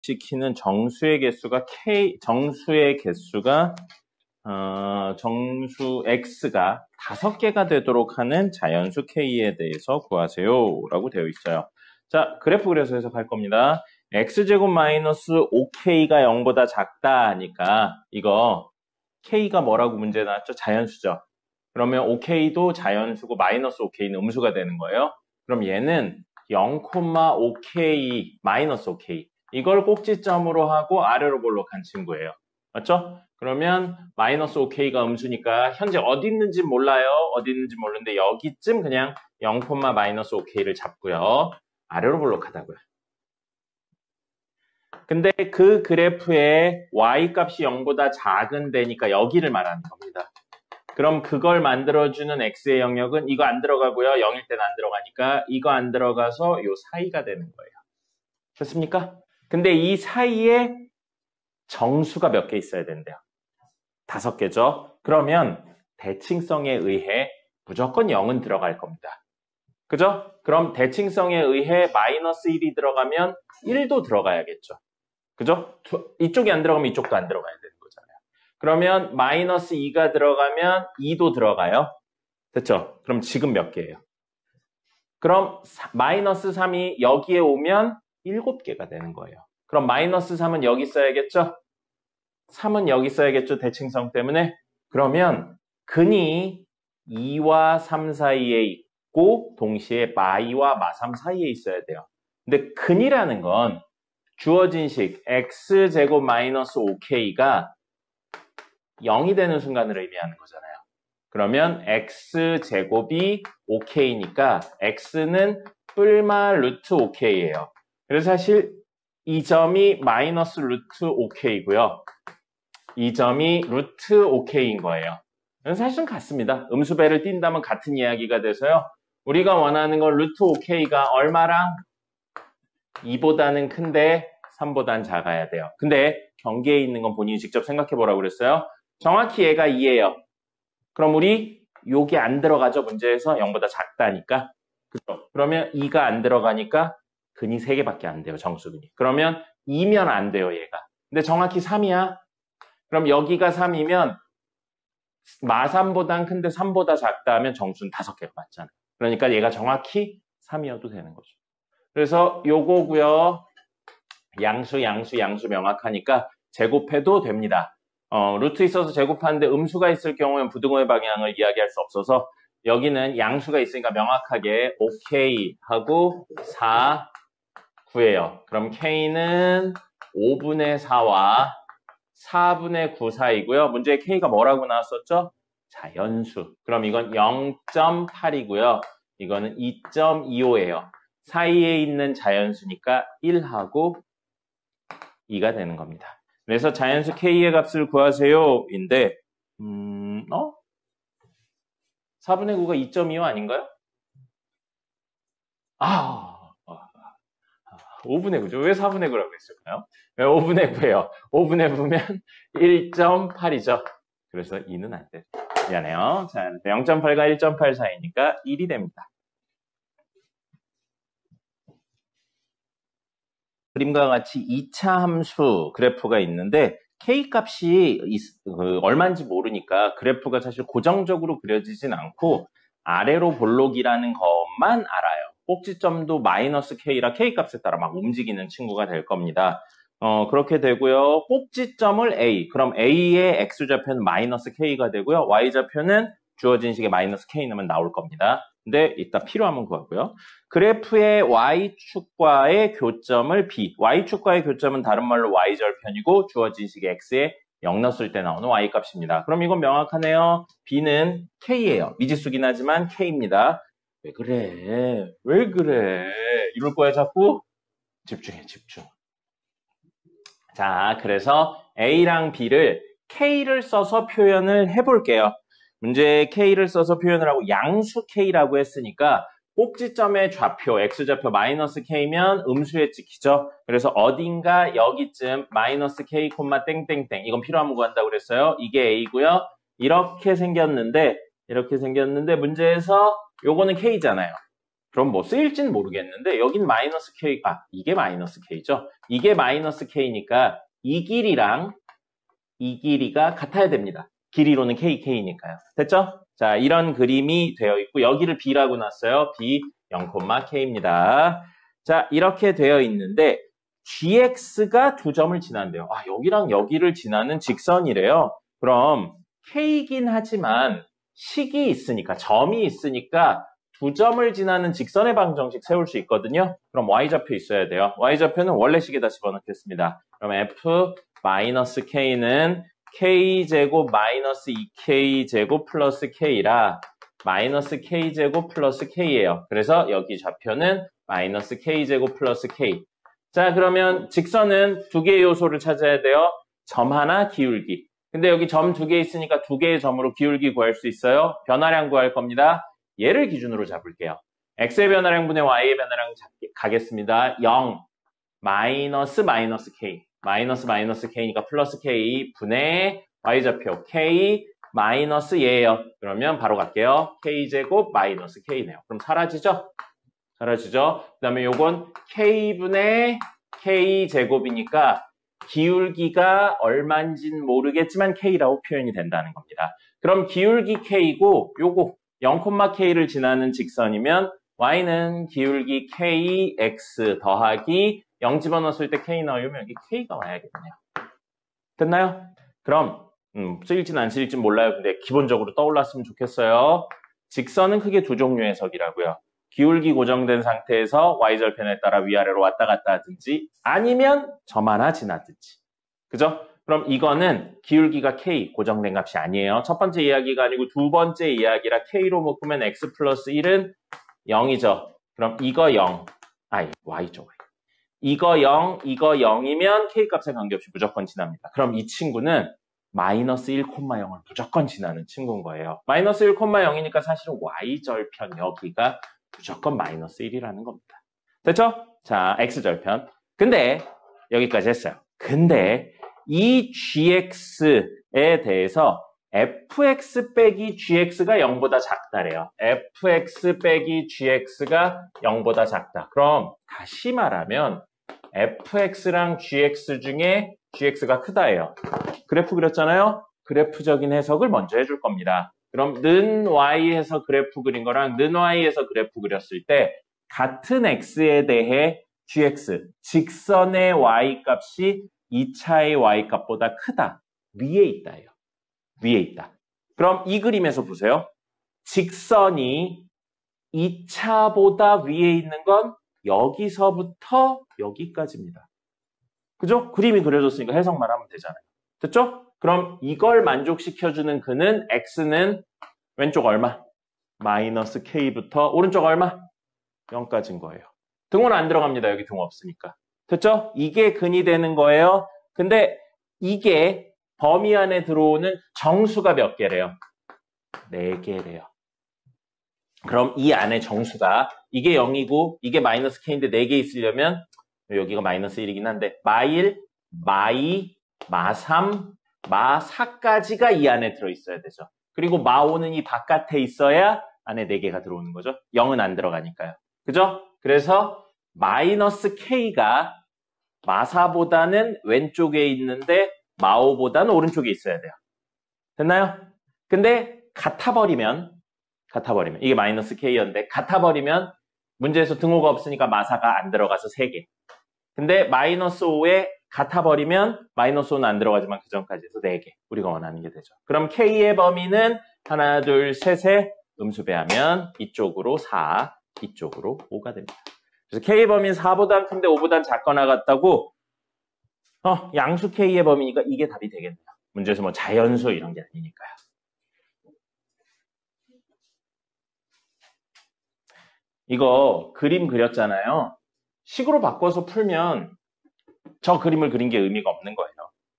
시키는 정수의 개수가 정수의 개수가 정수 x가 5개가 되도록 하는 자연수 k에 대해서 구하세요 라고 되어 있어요. 자, 그래프 그려서 해석할 겁니다. x제곱 마이너스 5k가 0보다 작다 하니까 이거 k가 뭐라고 문제 나왔죠? 자연수죠. 그러면 5k도 자연수고 마이너스 5k는 음수가 되는 거예요. 그럼 얘는 0,5k 마이너스 5k 이걸 꼭지점으로 하고 아래로 볼록한 친구예요. 맞죠? 그러면 마이너스 5k가 음수니까 현재 어디 있는지 몰라요. 어디 있는지 모르는데 여기쯤 그냥 0, 마이너스 5k를 잡고요. 아래로 볼록하다고요. 근데 그 그래프에 y 값이 0보다 작은 데니까 여기를 말하는 겁니다. 그럼 그걸 만들어주는 x의 영역은 이거 안 들어가고요. 0일 때는 안 들어가니까 이거 안 들어가서 요 사이가 되는 거예요. 됐습니까? 근데 이 사이에 정수가 몇 개 있어야 된대요. 5개죠. 그러면 대칭성에 의해 무조건 0은 들어갈 겁니다. 그죠? 그럼 대칭성에 의해 마이너스 1이 들어가면 1도 들어가야겠죠. 그죠? 이쪽이 안 들어가면 이쪽도 안 들어가야 되는 거잖아요. 그러면 마이너스 2가 들어가면 2도 들어가요. 됐죠? 그럼 지금 몇 개예요? 그럼 마이너스 3이 여기에 오면 7개가 되는 거예요. 그럼 마이너스 3은 여기 써야겠죠? 3은 여기 써야겠죠? 대칭성 때문에. 그러면 근이 2와 3 사이에 있고 동시에 마이와 마3 사이에 있어야 돼요. 근데 근이라는 건 주어진 식 x제곱 마이너스 5k가 0이 되는 순간을 의미하는 거잖아요. 그러면 x제곱이 5k니까 x는 뿔마 루트 5k예요. 그래서 사실 이 점이 마이너스 루트 5k이고요. 이 점이 루트 5k인 거예요. 사실은 같습니다. 음수배를 띈다면 같은 이야기가 돼서요. 우리가 원하는 건 루트 5k가 얼마랑 2보다는 큰데 3보다는 작아야 돼요. 근데 경계에 있는 건 본인이 직접 생각해 보라고 그랬어요. 정확히 얘가 2예요. 그럼 우리 요게 안 들어가죠. 문제에서 0보다 작다니까. 그렇죠? 그러면 2가 안 들어가니까 근이 3개밖에 안 돼요. 정수근이. 그러면 2면 안 돼요. 얘가. 근데 정확히 3이야. 그럼 여기가 3이면 마3보단 큰데 3보다 작다 하면 정수는 5개가 맞잖아요. 그러니까 얘가 정확히 3이어도 되는 거죠. 그래서 요거고요. 양수 명확하니까 제곱해도 됩니다. 루트 있어서 제곱하는데 음수가 있을 경우엔 부등호의 방향을 이야기할 수 없어서 여기는 양수가 있으니까 명확하게 5k 하고 4 구해요. 그럼 k는 5분의 4와 4분의 9 사이고요. 문제에 k가 뭐라고 나왔었죠? 자연수. 그럼 이건 0.8이고요. 이거는 2.25예요. 사이에 있는 자연수니까 1하고 2가 되는 겁니다. 그래서 자연수 k의 값을 구하세요. 인데 4분의 9가 2.25 아닌가요? 5분의 9죠. 왜 4분의 9라고 했을까요? 왜 5분의 9예요? 5분의 9면 1.8이죠. 그래서 2는 안 돼요. 미안해요. 자, 0.8과 1.8 사이니까 1이 됩니다. 그림과 같이 2차 함수 그래프가 있는데 K값이 얼마인지 모르니까 그래프가 사실 고정적으로 그려지진 않고 아래로 볼록이라는 것만 알아요. 꼭지점도 마이너스 K라 K값에 따라 막 움직이는 친구가 될 겁니다. 그렇게 되고요. 꼭지점을 A, 그럼 A의 X좌표는 마이너스 K가 되고요. Y좌표는 주어진 식에 마이너스 K 넣으면 나올 겁니다. 근데 이따 필요하면 구하고요. 그래프의 Y축과의 교점을 B, Y축과의 교점은 다른 말로 Y절편이고 주어진 식의 X에 0 넣었을 때 나오는 Y값입니다. 그럼 이건 명확하네요. B는 K예요. 미지수긴 하지만 K입니다. 왜 그래? 왜 그래? 이럴 거야 자꾸? 집중해, 집중. 자, 그래서 A랑 B를 K를 써서 표현을 해볼게요. 문제에 K를 써서 표현을 하고 양수 K라고 했으니까 꼭지점의 좌표, X좌표 마이너스 K면 음수에 찍히죠. 그래서 어딘가 여기쯤 마이너스 K, 땡땡땡 이건 필요하면 구한다고 그랬어요. 이게 A고요. 이렇게 생겼는데 문제에서 요거는 K잖아요. 그럼 뭐 쓰일진 모르겠는데 여긴 마이너스 k, 이게 마이너스 k죠. 이게 마이너스 k니까 이 길이랑 이 길이가 같아야 됩니다. 길이로는 k니까요. 됐죠? 자, 이런 그림이 되어 있고 여기를 b라고 놨어요. b 0,k입니다. 자, 이렇게 되어 있는데 gx가 두 점을 지난대요. 여기랑 여기를 지나는 직선이래요. 그럼 k이긴 하지만 식이 있으니까, 점이 있으니까 두 점을 지나는 직선의 방정식 세울 수 있거든요. 그럼 y좌표 있어야 돼요. y좌표는 원래식에다 집어넣겠습니다. 그럼 f-k는 k제곱 마이너스 2k제곱 플러스 k라 마이너스 k제곱 플러스 k예요. 그래서 여기 좌표는 마이너스 k제곱 플러스 k. 자, 그러면 직선은 두 개의 요소를 찾아야 돼요. 점 하나, 기울기. 근데 여기 점 두 개 있으니까 두 개의 점으로 기울기 구할 수 있어요. 변화량 구할 겁니다. 얘를 기준으로 잡을게요. x의 변화량분의 y의 변화량 가겠습니다. 0, 마이너스 k. 마이너스 k니까 플러스 k 분의 y좌표 k 마이너스 얘예요. 그러면 바로 갈게요. k제곱 마이너스 k네요. 그럼 사라지죠? 사라지죠? 그 다음에 요건 k분의 k제곱이니까 기울기가 얼마인지는 모르겠지만 k라고 표현이 된다는 겁니다. 그럼 기울기 k고 요거 0,k를 지나는 직선이면 y는 기울기 kx 더하기 0 집어넣었을 때 k 넣으면 여기 k가 와야겠네요. 됐나요? 그럼 쓰일진 안 쓰일진 몰라요. 근데 기본적으로 떠올랐으면 좋겠어요. 직선은 크게 두 종류의 해석이라고요. 기울기 고정된 상태에서 y절편에 따라 위아래로 왔다 갔다 하든지 아니면 점 하나 지나든지. 그죠? 그럼 이거는 기울기가 k 고정된 값이 아니에요. 첫 번째 이야기가 아니고 두 번째 이야기라 k로 묶으면 x 플러스 1은 0이죠. 그럼 이거 0, y죠. 이거 0, 이거 0이면 k 값에 관계없이 무조건 지납니다. 그럼 이 친구는 마이너스 1,0을 무조건 지나는 친구인 거예요. 마이너스 1,0이니까 사실은 y절편 여기가 무조건 마이너스 1이라는 겁니다. 됐죠? 자, x절편. 근데 여기까지 했어요. 근데 이 gx에 대해서 fx 빼기 gx가 0보다 작다래요. fx 빼기 gx가 0보다 작다. 그럼 다시 말하면 fx랑 gx 중에 gx가 크다예요. 그래프 그렸잖아요? 그래프적인 해석을 먼저 해줄 겁니다. 그럼 는 y에서 그래프 그린 거랑 는 y에서 그래프 그렸을 때 같은 x에 대해 gx, 직선의 y 값이 2차의 y 값보다 크다. 위에 있다예요. 위에 있다. 그럼 이 그림에서 보세요. 직선이 2차보다 위에 있는 건 여기서부터 여기까지입니다. 그죠? 그림이 그려졌으니까 해석만 하면 되잖아요. 됐죠? 그럼 이걸 만족시켜주는 그는 x는 왼쪽 얼마? 마이너스 k부터 오른쪽 얼마? 0까지인 거예요. 등호는 안 들어갑니다. 여기 등호 없으니까. 됐죠? 이게 근이 되는 거예요. 근데 이게 범위 안에 들어오는 정수가 몇 개래요? 4개래요. 그럼 이 안에 정수가 이게 0이고 이게 마이너스 k인데 4개 있으려면 여기가 마이너스 1이긴 한데 마1, 마2, 마3, 마4까지가 이 안에 들어있어야 되죠. 그리고 마5는 이 바깥에 있어야 안에 4개가 들어오는 거죠. 0은 안 들어가니까요. 그죠? 그래서 마이너스 k가 마4보다는 왼쪽에 있는데 마5보다는 오른쪽에 있어야 돼요. 됐나요? 근데 같아버리면 이게 마이너스 k였는데 같아버리면 문제에서 등호가 없으니까 마4가 안 들어가서 3개. 근데 마이너스 5에 같아버리면 마이너스 5는 안 들어가지만 그 전까지 해서 4개. 우리가 원하는 게 되죠. 그럼 k의 범위는 하나, 둘, 셋에 음수배하면 이쪽으로 4, 이쪽으로 5가 됩니다. 그래서 k의 범위는 4보단 큰데 5보단 작거나 같다고 양수 k의 범위니까 이게 답이 되겠네요. 문제에서 뭐 자연수 이런 게 아니니까요. 이거 그림 그렸잖아요. 식으로 바꿔서 풀면 저 그림을 그린 게 의미가 없는 거예요.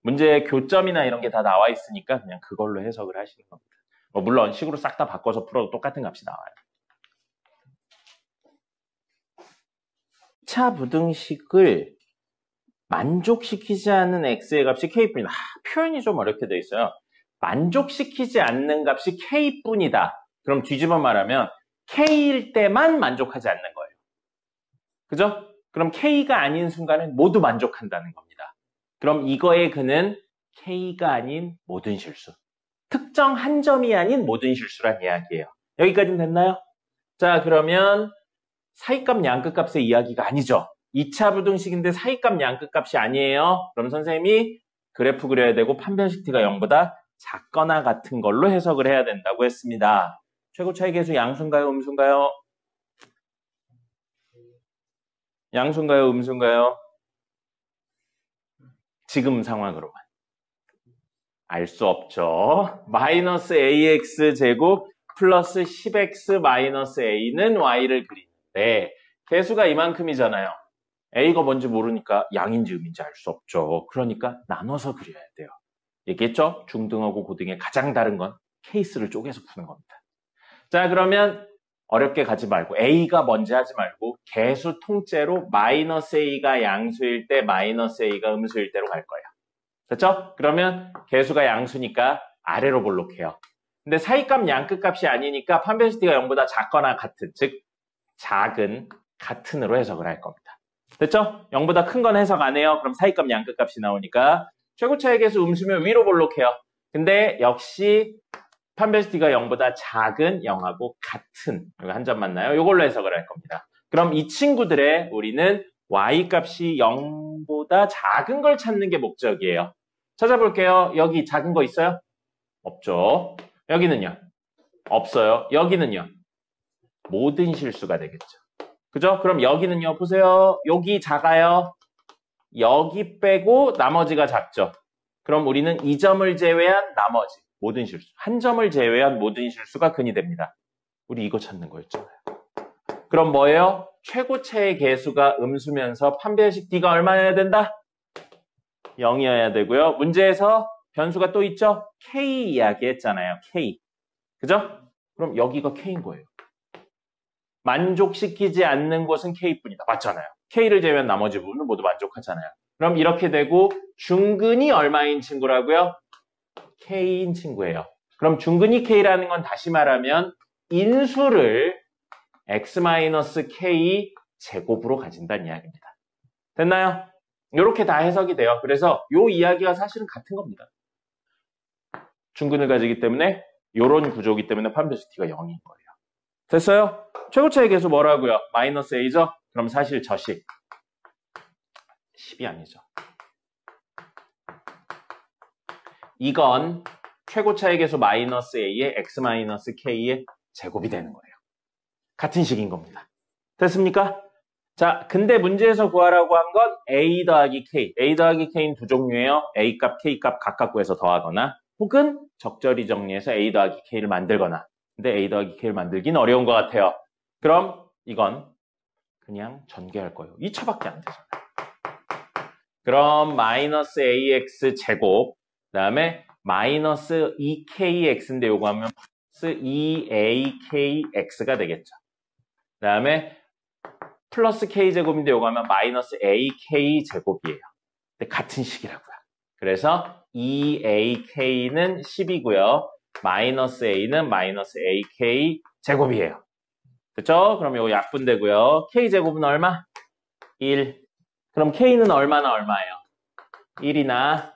문제에 교점이나 이런 게 다 나와 있으니까 그냥 그걸로 해석을 하시는 겁니다. 물론 식으로 싹 다 바꿔서 풀어도 똑같은 값이 나와요. 차 부등식을 만족시키지 않는 x의 값이 k뿐이다. 표현이 좀 어렵게 되어 있어요. 만족시키지 않는 값이 k뿐이다. 그럼 뒤집어 말하면 K일 때만 만족하지 않는 거예요. 그죠? 그럼 K가 아닌 순간은 모두 만족한다는 겁니다. 그럼 이거의 근은 K가 아닌 모든 실수. 특정 한 점이 아닌 모든 실수란 이야기예요. 여기까지는 됐나요? 자, 그러면 사이값 양끝값의 이야기가 아니죠. 2차 부등식인데 사이값 양끝값이 아니에요. 그럼 선생님이 그래프 그려야 되고 판별식 t가 0보다 작거나 같은 걸로 해석을 해야 된다고 했습니다. 최고 차이 계수 양수인가요? 음수인가요? 양수인가요? 음수인가요? 지금 상황으로만. 알 수 없죠. 마이너스 ax 제곱 플러스 10x 마이너스 a는 y를 그리는데 개수가 이만큼이잖아요. a가 뭔지 모르니까 양인지 음인지 알 수 없죠. 그러니까 나눠서 그려야 돼요. 얘기했죠? 중등하고 고등의 가장 다른 건 케이스를 쪼개서 푸는 겁니다. 자, 그러면 어렵게 가지 말고 a가 뭔지 하지 말고 개수 통째로 마이너스 a가 양수일 때 마이너스 a가 음수일 때로 갈 거예요. 됐죠? 그러면 개수가 양수니까 아래로 볼록해요. 근데 사이값 양끝값이 아니니까 판별식 t가 0보다 작거나 같은, 즉 작은 같은으로 해석을 할 겁니다. 됐죠? 0보다 큰 건 해석 안 해요. 그럼 사이값 양끝값이 나오니까 최고 차이 계수 음수면 위로 볼록해요. 근데 역시 판별식 t가 0보다 작은 0하고 같은, 여기 한 점 맞나요? 이걸로 해석을 할 겁니다. 그럼 이 친구들의 우리는 y값이 0보다 작은 걸 찾는 게 목적이에요. 찾아볼게요. 여기 작은 거 있어요? 없죠. 여기는요? 없어요. 여기는요? 모든 실수가 되겠죠. 그죠? 그럼 여기는요? 보세요. 여기 작아요. 여기 빼고 나머지가 작죠. 그럼 우리는 이 점을 제외한 나머지 모든 실수, 한 점을 제외한 모든 실수가 근이 됩니다. 우리 이거 찾는 거였잖아요. 그럼 뭐예요? 최고체의 개수가 음수면서 판별식 t가 얼마여야 된다? 0이어야 되고요. 문제에서 변수가 또 있죠? k 이야기했잖아요. k. 그죠? 그럼 여기가 k인 거예요. 만족시키지 않는 곳은 k뿐이다. 맞잖아요. k를 제외한 나머지 부분은 모두 만족하잖아요. 그럼 이렇게 되고 중근이 얼마인 친구라고요? k인 친구예요. 그럼 중근이 k라는 건 다시 말하면 인수를 x-k 제곱으로 가진다는 이야기입니다. 됐나요? 이렇게 다 해석이 돼요. 그래서 이 이야기가 사실은 같은 겁니다. 중근을 가지기 때문에 이런 구조이기 때문에 판별식 t가 0인 거예요. 됐어요? 최고차의 개수 뭐라고요? 마이너스 a죠? 그럼 사실 저식 10이 아니죠. 이건 최고차의 개수 마이너스 a의 x 마이너스 k의 제곱이 되는 거예요. 같은 식인 겁니다. 됐습니까? 자, 근데 문제에서 구하라고 한 건 a 더하기 k. a 더하기 k는 두 종류예요. a 값, k 값 각각 구해서 더하거나 혹은 적절히 정리해서 a 더하기 k를 만들거나. 근데 a 더하기 k를 만들긴 어려운 것 같아요. 그럼 이건 그냥 전개할 거예요. 2차밖에 안 되잖아요. 그럼 마이너스 ax 제곱, 그 다음에 마이너스 2kx인데 요거 하면 플러스 2akx가 되겠죠. 그 다음에 플러스 k제곱인데 요거 하면 마이너스 ak제곱이에요. 근데 같은 식이라고요. 그래서 2ak는 10이고요. 마이너스 a는 마이너스 ak제곱이에요. 그렇죠? 그럼 요거 약분되고요. k제곱은 얼마? 1. 그럼 k는 얼마나 얼마예요? 1이나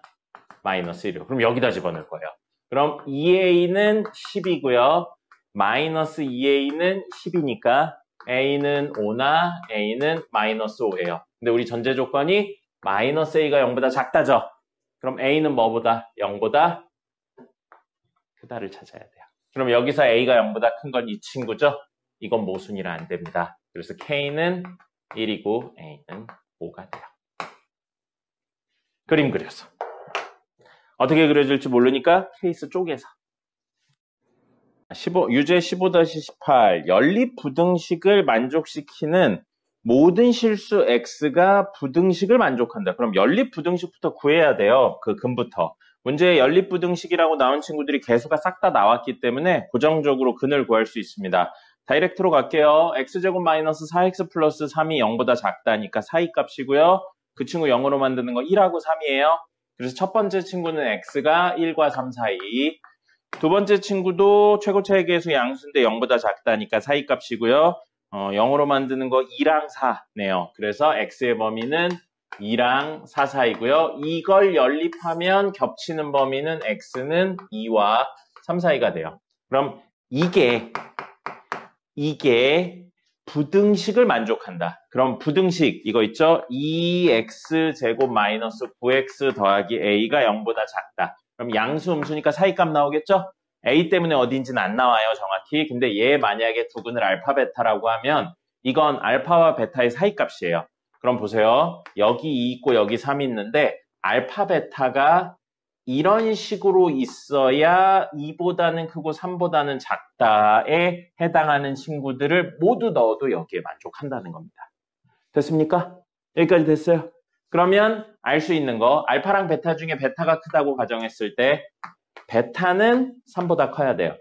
마이너스 1이요. 그럼 여기다 집어넣을 거예요. 그럼 2a는 10이고요. 마이너스 2a는 10이니까 a는 5나 a는 마이너스 5예요. 근데 우리 전제 조건이 마이너스 a가 0보다 작다죠? 그럼 a는 뭐보다? 0보다 크다를 찾아야 돼요. 그럼 여기서 a가 0보다 큰 건 이 친구죠? 이건 모순이라 안 됩니다. 그래서 k는 1이고 a는 5가 돼요. 그림 그려서. 어떻게 그려질지 모르니까 케이스 쪼개서. 유제 15-18 연립부등식을 만족시키는 모든 실수 x가 부등식을 만족한다. 그럼 연립부등식부터 구해야 돼요. 그 근부터. 문제에 연립부등식이라고 나온 친구들이 개수가 싹 다 나왔기 때문에 고정적으로 근을 구할 수 있습니다. 다이렉트로 갈게요. x제곱 마이너스 4x 플러스 3이 0보다 작다니까 사이 값이고요. 그 친구 0으로 만드는 거 1하고 3이에요. 그래서 첫 번째 친구는 x가 1과 3 사이, 두 번째 친구도 최고차의 계수 양수인데 0보다 작다니까 사이값이고요. 0으로 만드는 거 2랑 4네요. 그래서 x의 범위는 2랑 4 사이고요. 이걸 연립하면 겹치는 범위는 x는 2와 3 사이가 돼요. 그럼 이게 부등식을 만족한다. 그럼 부등식 이거 있죠? 2x제곱 마이너스 9x 더하기 a가 0보다 작다. 그럼 양수 음수니까 사이값 나오겠죠? a 때문에 어딘지는 안 나와요 정확히. 근데 얘 만약에 두근을 알파 베타라고 하면 이건 알파와 베타의 사이값이에요. 그럼 보세요. 여기 2 있고 여기 3 있는데 알파 베타가 이런 식으로 있어야 2보다는 크고 3보다는 작다에 해당하는 친구들을 모두 넣어도 여기에 만족한다는 겁니다. 됐습니까? 여기까지 됐어요? 그러면 알 수 있는 거 알파랑 베타 중에 베타가 크다고 가정했을 때 베타는 3보다 커야 돼요.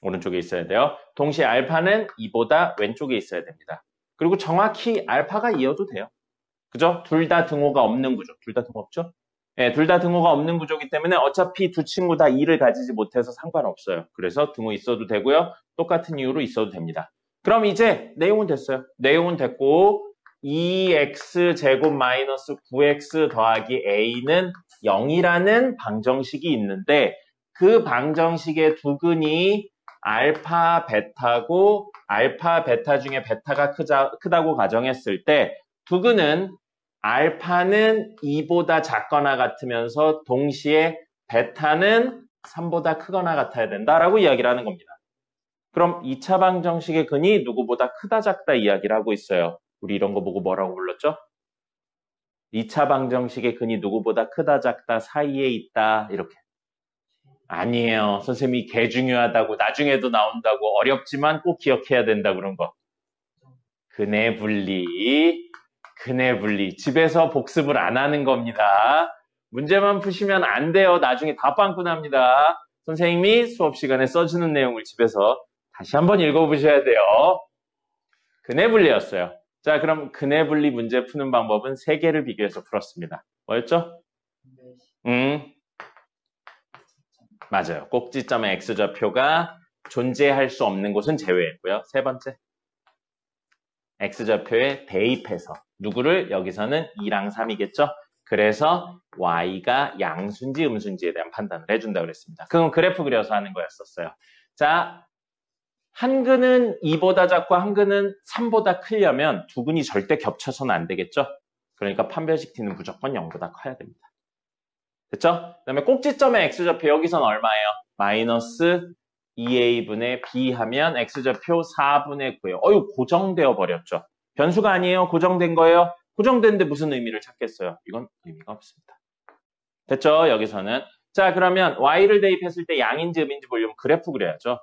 오른쪽에 있어야 돼요. 동시에 알파는 2보다 왼쪽에 있어야 됩니다. 그리고 정확히 알파가 2여도 돼요. 그죠? 둘 다 등호가 없는 구조. 둘 다 등호 없죠? 네, 둘 다 등호가 없는 구조이기 때문에 어차피 두 친구 다 2를 가지지 못해서 상관없어요. 그래서 등호 있어도 되고요. 똑같은 이유로 있어도 됩니다. 그럼 이제 내용은 됐어요. 내용은 됐고 2x제곱 마이너스 9x 더하기 a는 0이라는 방정식이 있는데 그 방정식의 두근이 알파 베타고 알파 베타 중에 베타가 크다고 가정했을 때 두근은 알파는 2보다 작거나 같으면서 동시에 베타는 3보다 크거나 같아야 된다라고 이야기를 하는 겁니다. 그럼 2차 방정식의 근이 누구보다 크다 작다 이야기를 하고 있어요. 우리 이런 거 보고 뭐라고 불렀죠? 2차 방정식의 근이 누구보다 크다 작다 사이에 있다 이렇게. 아니에요. 선생님이 개 중요하다고 나중에도 나온다고 어렵지만 꼭 기억해야 된다 그런 거. 근의 분리. 집에서 복습을 안 하는 겁니다. 문제만 푸시면 안 돼요. 나중에 다 빵꾸 납니다. 선생님이 수업 시간에 써주는 내용을 집에서 다시 한번 읽어보셔야 돼요. 근의 분리였어요. 자, 그럼 근의 분리 문제 푸는 방법은 3개를 비교해서 풀었습니다. 뭐였죠? 맞아요. 꼭지점의 x좌표가 존재할 수 없는 곳은 제외했고요. 세 번째. x좌표에 대입해서 누구를 여기서는 2랑 3이겠죠? 그래서 y가 양수인지 음수인지에 대한 판단을 해준다고 그랬습니다. 그건 그래프 그려서 하는 거였었어요. 자, 한 근은 2보다 작고 한 근은 3보다 크려면 두 근이 절대 겹쳐서는 안 되겠죠? 그러니까 판별식 t는 무조건 0보다 커야 됩니다. 됐죠? 그 다음에 꼭지점의 x좌표 여기서는 얼마예요? 마이너스 2a분의 b 하면 x좌표 4분의 9예요. 어휴, 고정되어 버렸죠. 변수가 아니에요. 고정된 거예요. 고정된데 무슨 의미를 찾겠어요? 이건 의미가 없습니다. 됐죠? 여기서는. 자, 그러면 y를 대입했을 때 양인지 음인지 보려면 그래프 그려야죠.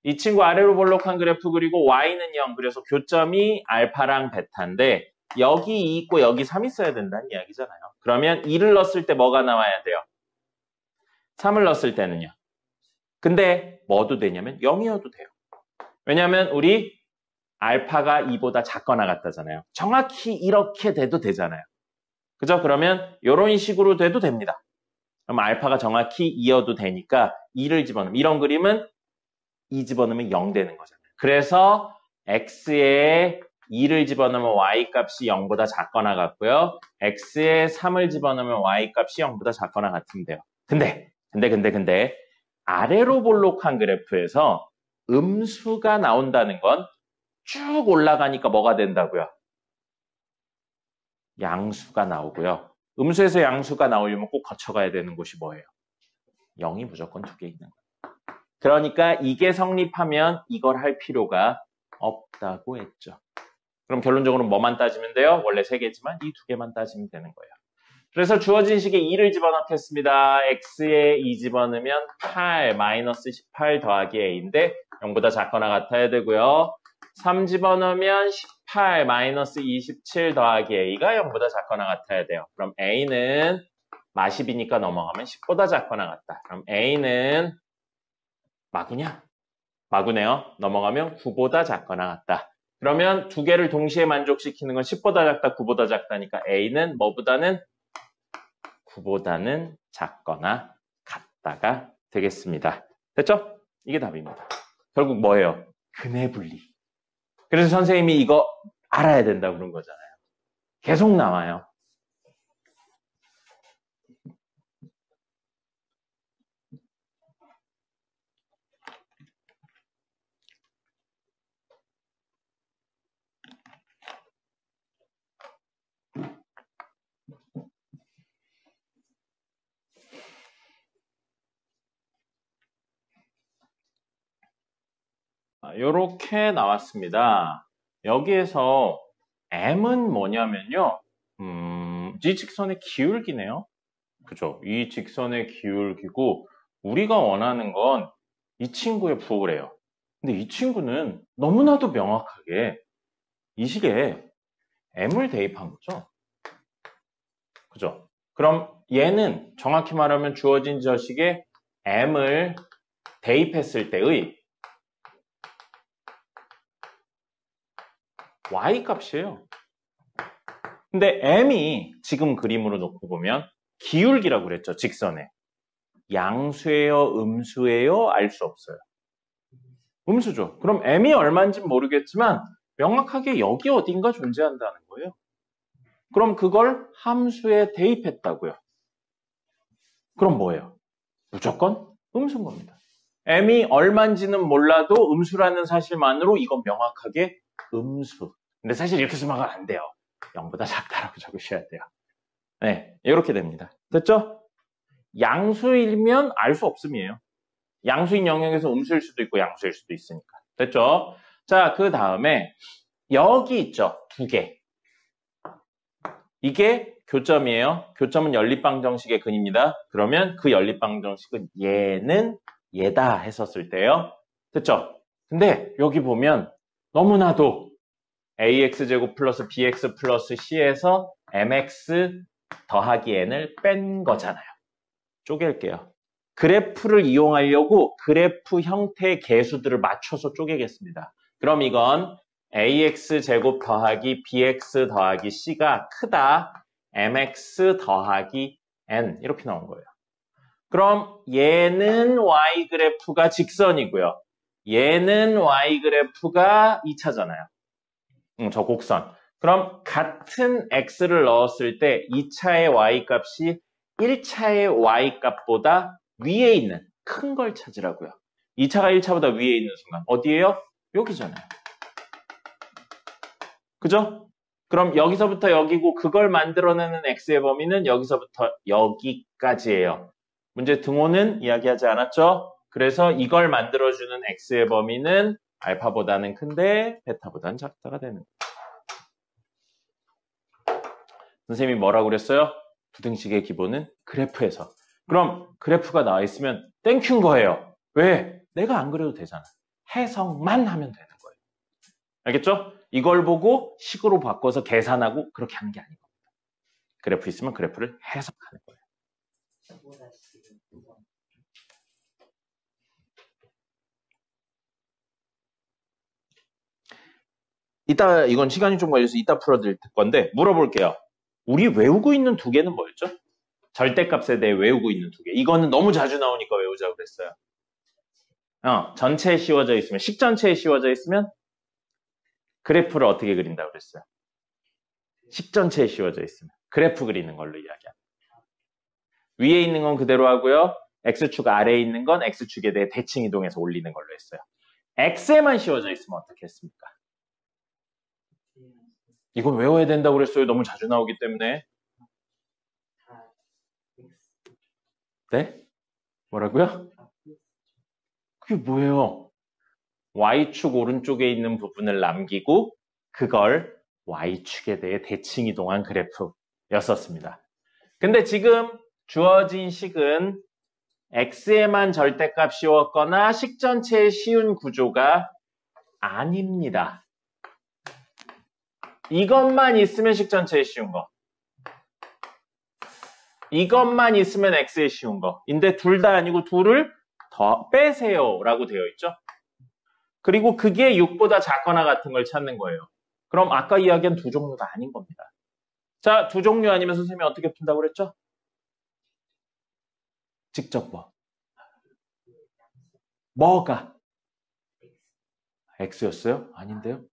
이 친구 아래로 볼록한 그래프 그리고 y는 0. 그래서 교점이 알파랑 베타인데 여기 2 있고 여기 3 있어야 된다는 이야기잖아요. 그러면 2를 넣었을 때 뭐가 나와야 돼요? 3을 넣었을 때는요. 근데 뭐도 되냐면 0이어도 돼요. 왜냐하면 우리 알파가 2보다 작거나 같다잖아요. 정확히 이렇게 돼도 되잖아요. 그죠? 그러면 이런 식으로 돼도 됩니다. 그럼 알파가 정확히 2여도 되니까 2를 집어넣으면 이런 그림은 2 집어넣으면 0 되는 거잖아요. 그래서 x에 2를 집어넣으면 y값이 0보다 작거나 같고요. x에 3을 집어넣으면 y값이 0보다 작거나 같으면 돼요. 근데 아래로 볼록한 그래프에서 음수가 나온다는 건 쭉 올라가니까 뭐가 된다고요? 양수가 나오고요. 음수에서 양수가 나오려면 꼭 거쳐가야 되는 곳이 뭐예요? 0이 무조건 2개 있는 거예요. 그러니까 이게 성립하면 이걸 할 필요가 없다고 했죠. 그럼 결론적으로 뭐만 따지면 돼요? 원래 3개지만 이 2개만 따지면 되는 거예요. 그래서 주어진 식에 2를 집어넣겠습니다. x에 2 집어넣으면 8 마이너스 18 더하기 a인데 0보다 작거나 같아야 되고요. 3 집어넣으면 18 마이너스 27 더하기 a가 0보다 작거나 같아야 돼요. 그럼 a는 마십이니까 넘어가면 10보다 작거나 같다. 그럼 a는 마구냐? 마구네요. 넘어가면 9보다 작거나 같다. 그러면 2개를 동시에 만족시키는 건 10보다 작다, 9보다 작다니까 a는 뭐보다는 9보다는 작거나 같다가 되겠습니다. 됐죠? 이게 답입니다. 결국 뭐예요? 근의 분리. 그래서 선생님이 이거 알아야 된다고 그런 거잖아요. 계속 나와요. 이렇게 나왔습니다. 여기에서 m은 뭐냐면요. 이 직선의 기울기네요. 그죠? 이 직선의 기울기고 우리가 원하는 건 이 친구의 부호래요. 근데 이 친구는 너무나도 명확하게 이 식에 m을 대입한 거죠. 그죠? 그럼 얘는 정확히 말하면 주어진 저식에 m을 대입했을 때의 y 값이에요. 근데 m이 지금 그림으로 놓고 보면 기울기라고 그랬죠, 직선에. 양수예요, 음수예요? 알 수 없어요. 음수죠. 그럼 m이 얼마인지는 모르겠지만 명확하게 여기 어딘가 존재한다는 거예요. 그럼 그걸 함수에 대입했다고요. 그럼 뭐예요? 무조건 음수인 겁니다. m이 얼마인지는 몰라도 음수라는 사실만으로 이건 명확하게 음수. 근데 사실 이렇게 쓰면 안 돼요. 0보다 작다라고 적으셔야 돼요. 네, 이렇게 됩니다. 됐죠? 양수이면 알 수 없음이에요. 양수인 영역에서 음수일 수도 있고 양수일 수도 있으니까. 됐죠? 자, 그 다음에 여기 있죠. 두 개. 이게 교점이에요. 교점은 연립방정식의 근입니다. 그러면 그 연립방정식은 얘는 얘다 했었을 때요. 됐죠? 근데 여기 보면 너무나도 ax제곱 플러스 bx 플러스 c에서 mx 더하기 n을 뺀 거잖아요. 쪼갤게요. 그래프를 이용하려고 그래프 형태의 개수들을 맞춰서 쪼개겠습니다. 그럼 이건 ax제곱 더하기 bx 더하기 c가 크다. mx 더하기 n 이렇게 나온 거예요. 그럼 얘는 y 그래프가 직선이고요. 얘는 y 그래프가 2차잖아요. 저 곡선. 그럼 같은 x를 넣었을 때 2차의 y 값이 1차의 y 값보다 위에 있는 큰 걸 찾으라고요. 2차가 1차보다 위에 있는 순간 어디예요? 여기잖아요. 그죠? 그럼 여기서부터 여기고 그걸 만들어내는 x의 범위는 여기서부터 여기까지예요. 문제 등호는 이야기하지 않았죠? 그래서 이걸 만들어주는 x의 범위는 알파보다는 큰데 베타보다는 작다가 되는 거예요. 선생님이 뭐라고 그랬어요? 부등식의 기본은 그래프에서. 그럼 그래프가 나와 있으면 땡큐인 거예요. 왜? 내가 안 그려도 되잖아. 해석만 하면 되는 거예요. 알겠죠? 이걸 보고 식으로 바꿔서 계산하고 그렇게 하는 게 아닌 겁니다. 그래프 있으면 그래프를 해석하는 거예요. 이따 이건 시간이 좀 걸려서 이따 풀어드릴 건데 물어볼게요. 우리 외우고 있는 두 개는 뭐였죠? 절대값에 대해 외우고 있는 두 개. 이거는 너무 자주 나오니까 외우자고 그랬어요. 전체에 씌워져 있으면, 식전체에 씌워져 있으면 그래프를 어떻게 그린다고 그랬어요? 식전체에 씌워져 있으면 그래프 그리는 걸로 이야기합니다. 위에 있는 건 그대로 하고요. X축 아래에 있는 건 X축에 대해 대칭 이동해서 올리는 걸로 했어요. X에만 씌워져 있으면 어떻게 했습니까? 이건 외워야 된다고 그랬어요. 너무 자주 나오기 때문에. 네? 뭐라고요? 그게 뭐예요? Y축 오른쪽에 있는 부분을 남기고 그걸 Y축에 대해 대칭 이동한 그래프였었습니다. 근데 지금 주어진 식은 X에만 절대값 씌웠거나 식 전체에 씌운 구조가 아닙니다. 이것만 있으면 식 전체에 씌운 거. 이것만 있으면 X에 씌운 거. 인데 둘 다 아니고 둘을 더 빼세요 라고 되어 있죠. 그리고 그게 6보다 작거나 같은 걸 찾는 거예요. 그럼 아까 이야기한 두 종류가 아닌 겁니다. 자, 두 종류 아니면 선생님이 어떻게 푼다고 그랬죠? 직접 뭐? 뭐가? X였어요? 아닌데요?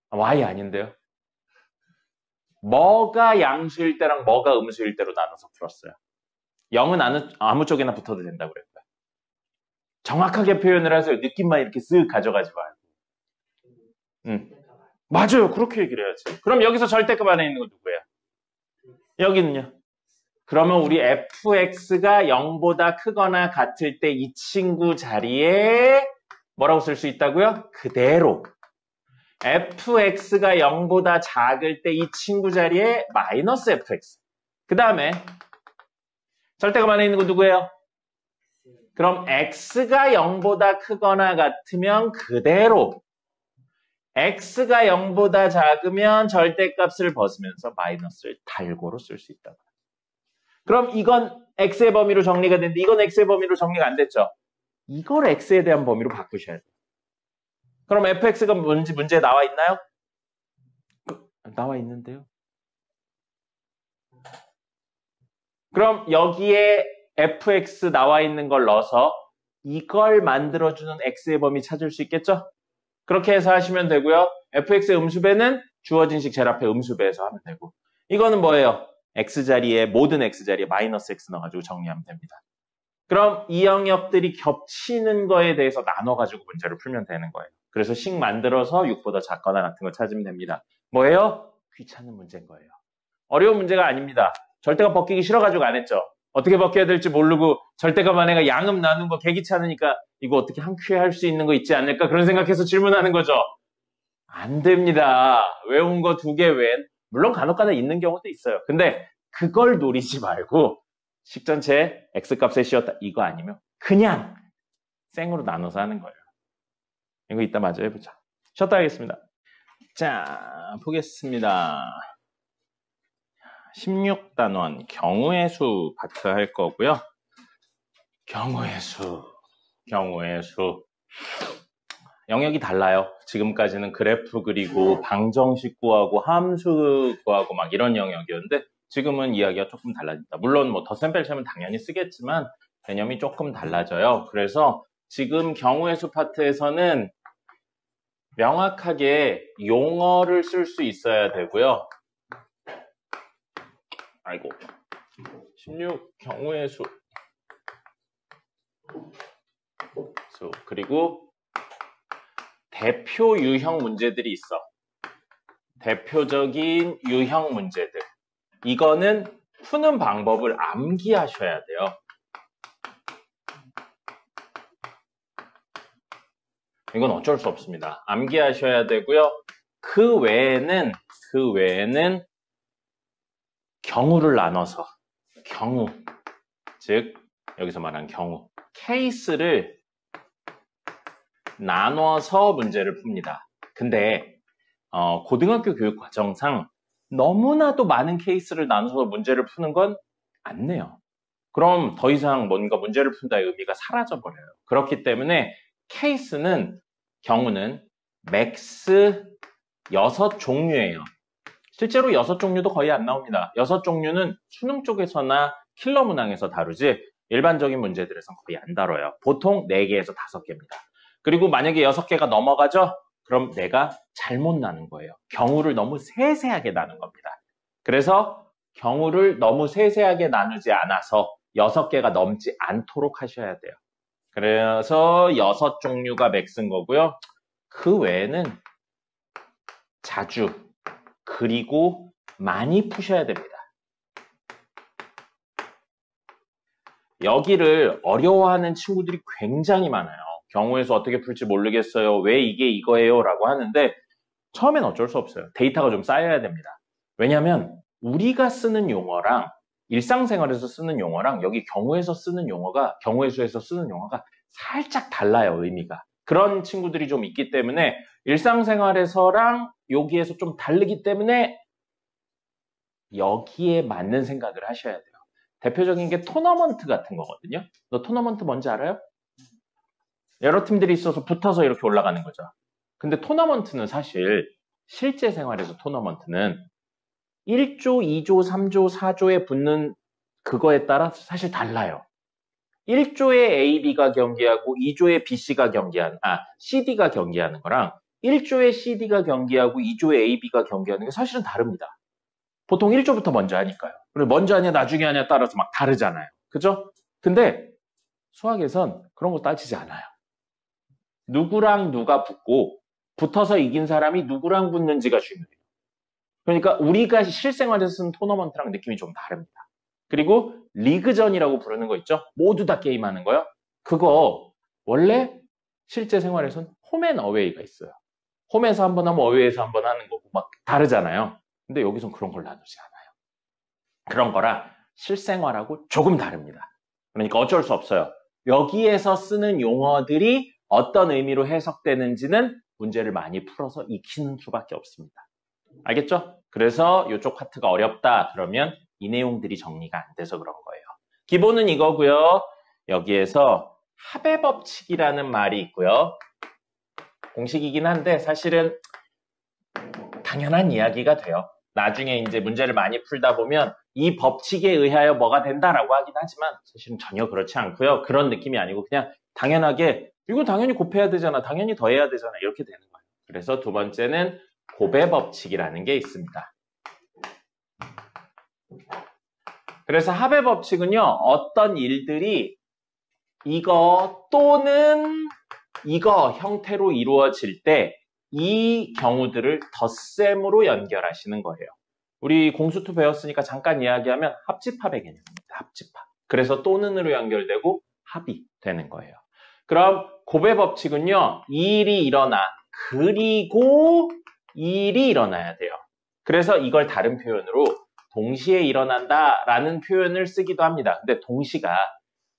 Y 아닌데요? 뭐가 양수일 때랑 뭐가 음수일 때로 나눠서 풀었어요. 0은 아무 쪽에나 붙어도 된다고 그랬어요. 정확하게 표현을 하세요. 느낌만 이렇게 쓱 가져가지 말고. 맞아요. 그렇게 얘기를 해야지. 그럼 여기서 절대값 안에 있는 건 누구예요? 여기는요? 그러면 우리 fx가 0보다 크거나 같을 때 이 친구 자리에 뭐라고 쓸 수 있다고요? 그대로. fx가 0보다 작을 때 이 친구 자리에 마이너스 fx. 그 다음에 절대값 안에 있는 건 누구예요? 그럼 x가 0보다 크거나 같으면 그대로 x가 0보다 작으면 절대값을 벗으면서 마이너스를 달고로 쓸 수 있다. 그럼 이건 x의 범위로 정리가 됐는데 이건 x의 범위로 정리가 안 됐죠? 이걸 x에 대한 범위로 바꾸셔야 돼요. 그럼 fx가 뭔지 문제에 나와 있나요? 나와 있는데요. 그럼 여기에 fx 나와 있는 걸 넣어서 이걸 만들어주는 x의 범위 찾을 수 있겠죠? 그렇게 해서 하시면 되고요. fx의 음수배는 주어진 식 제일 앞에 음수배에서 하면 되고 이거는 뭐예요? x자리에 모든 x자리에 마이너스 x 넣어가지고 정리하면 됩니다. 그럼 이 영역들이 겹치는 거에 대해서 나눠가지고 문제를 풀면 되는 거예요. 그래서 식 만들어서 6보다 작거나 같은 거 찾으면 됩니다. 뭐예요? 귀찮은 문제인 거예요. 어려운 문제가 아닙니다. 절대값 벗기기 싫어가지고 안 했죠. 어떻게 벗겨야 될지 모르고 절대값 안에가 양음 나눈 거 개기찮으니까 이거 어떻게 한 큐에 할 수 있는 거 있지 않을까 그런 생각해서 질문하는 거죠. 안 됩니다. 외운 거 2개 외엔 물론 간혹가다 있는 경우도 있어요. 근데 그걸 노리지 말고 식 전체 x값에 씌웠다 이거 아니면 그냥 생으로 나눠서 하는 거예요. 이거 이따 마저 해보자. 쉬었다 하겠습니다. 자, 보겠습니다. 16단원 경우의 수 파트 할 거고요. 경우의 수. 영역이 달라요. 지금까지는 그래프 그리고 방정식 구하고 함수 구하고 막 이런 영역이었는데 지금은 이야기가 조금 달라집니다. 물론 뭐 덧셈뺄셈은 당연히 쓰겠지만 개념이 조금 달라져요. 그래서 지금 경우의 수 파트에서는 명확하게 용어를 쓸 수 있어야 되고요. 아이고 16 경우의 수 그리고 대표 유형 문제들이 있어. 대표적인 유형 문제들. 이거는 푸는 방법을 암기하셔야 돼요. 이건 어쩔 수 없습니다. 암기하셔야 되고요. 그 외에는 경우를 나눠서 경우, 즉 여기서 말하는 경우, 케이스를 나눠서 문제를 풉니다. 근데 고등학교 교육 과정상 너무나도 많은 케이스를 나눠서 문제를 푸는 건 안 내요. 그럼 더 이상 뭔가 문제를 푼다의 의미가 사라져버려요. 그렇기 때문에 경우는 맥스 6종류예요. 실제로 6종류도 거의 안 나옵니다. 6종류는 수능 쪽에서나 킬러 문항에서 다루지 일반적인 문제들에선 거의 안 다뤄요. 보통 4개에서 5개입니다. 그리고 만약에 6개가 넘어가죠? 그럼 내가 잘못 나눈 거예요. 경우를 너무 세세하게 나눈 겁니다. 그래서 경우를 너무 세세하게 나누지 않아서 6개가 넘지 않도록 하셔야 돼요. 그래서 6종류가 맥스인 거고요. 그 외에는 자주 그리고 많이 푸셔야 됩니다. 여기를 어려워하는 친구들이 굉장히 많아요. 경우에서 어떻게 풀지 모르겠어요. 왜 이게 이거예요? 라고 하는데 처음엔 어쩔 수 없어요. 데이터가 좀 쌓여야 됩니다. 왜냐하면 우리가 쓰는 용어랑 일상생활에서 쓰는 용어랑 여기 경우의 수에서 쓰는 용어가 살짝 달라요. 의미가. 그런 친구들이 좀 있기 때문에 일상생활에서랑 여기에서 좀 다르기 때문에 여기에 맞는 생각을 하셔야 돼요. 대표적인 게 토너먼트 같은 거거든요. 너 토너먼트 뭔지 알아요? 여러 팀들이 있어서 붙어서 이렇게 올라가는 거죠. 근데 토너먼트는 사실 실제 생활에서 토너먼트는 1조, 2조, 3조, 4조에 붙는 그거에 따라 사실 달라요. 1조의 A, B가 경기하고 2조의 B, C가 CD가 경기하는 거랑 1조의 CD가 경기하고 2조의 A, B가 경기하는 게 사실은 다릅니다. 보통 1조부터 먼저 하니까요. 그리고 먼저 하냐 나중에 하냐에 따라서 막 다르잖아요. 그죠? 근데 수학에선 그런 거 따지지 않아요. 누구랑 누가 붙고 붙어서 이긴 사람이 누구랑 붙는지가 중요해요. 그러니까 우리가 실생활에서 쓴 토너먼트랑 느낌이 좀 다릅니다. 그리고 리그전이라고 부르는 거 있죠? 모두 다 게임하는 거요. 그거 원래 실제 생활에선 홈앤어웨이가 있어요. 홈에서 한 번 하면 어웨이에서 한 번 하는 거고 막 다르잖아요. 근데 여기선 그런 걸 나누지 않아요. 그런 거라 실생활하고 조금 다릅니다. 그러니까 어쩔 수 없어요. 여기에서 쓰는 용어들이 어떤 의미로 해석되는지는 문제를 많이 풀어서 익히는 수밖에 없습니다. 알겠죠? 그래서 이쪽 파트가 어렵다 그러면 이 내용들이 정리가 안 돼서 그런 거예요. 기본은 이거고요. 여기에서 합의 법칙이라는 말이 있고요. 공식이긴 한데 사실은 당연한 이야기가 돼요. 나중에 이제 문제를 많이 풀다 보면 이 법칙에 의하여 뭐가 된다라고 하긴 하지만 사실은 전혀 그렇지 않고요. 그런 느낌이 아니고 그냥 당연하게 이거 당연히 곱해야 되잖아. 당연히 더해야 되잖아. 이렇게 되는 거예요. 그래서 두 번째는 곱의 법칙이라는 게 있습니다. 그래서 합의 법칙은요. 어떤 일들이 이거 또는 이거 형태로 이루어질 때 이 경우들을 덧셈으로 연결하시는 거예요. 우리 공수투 배웠으니까 잠깐 이야기하면 합집합의 개념입니다. 합집합. 그래서 또는으로 연결되고 합이 되는 거예요. 그럼 곱의 법칙은요. 이 일이 일어나 그리고 이 일이 일어나야 돼요. 그래서 이걸 다른 표현으로 동시에 일어난다라는 표현을 쓰기도 합니다. 근데 동시가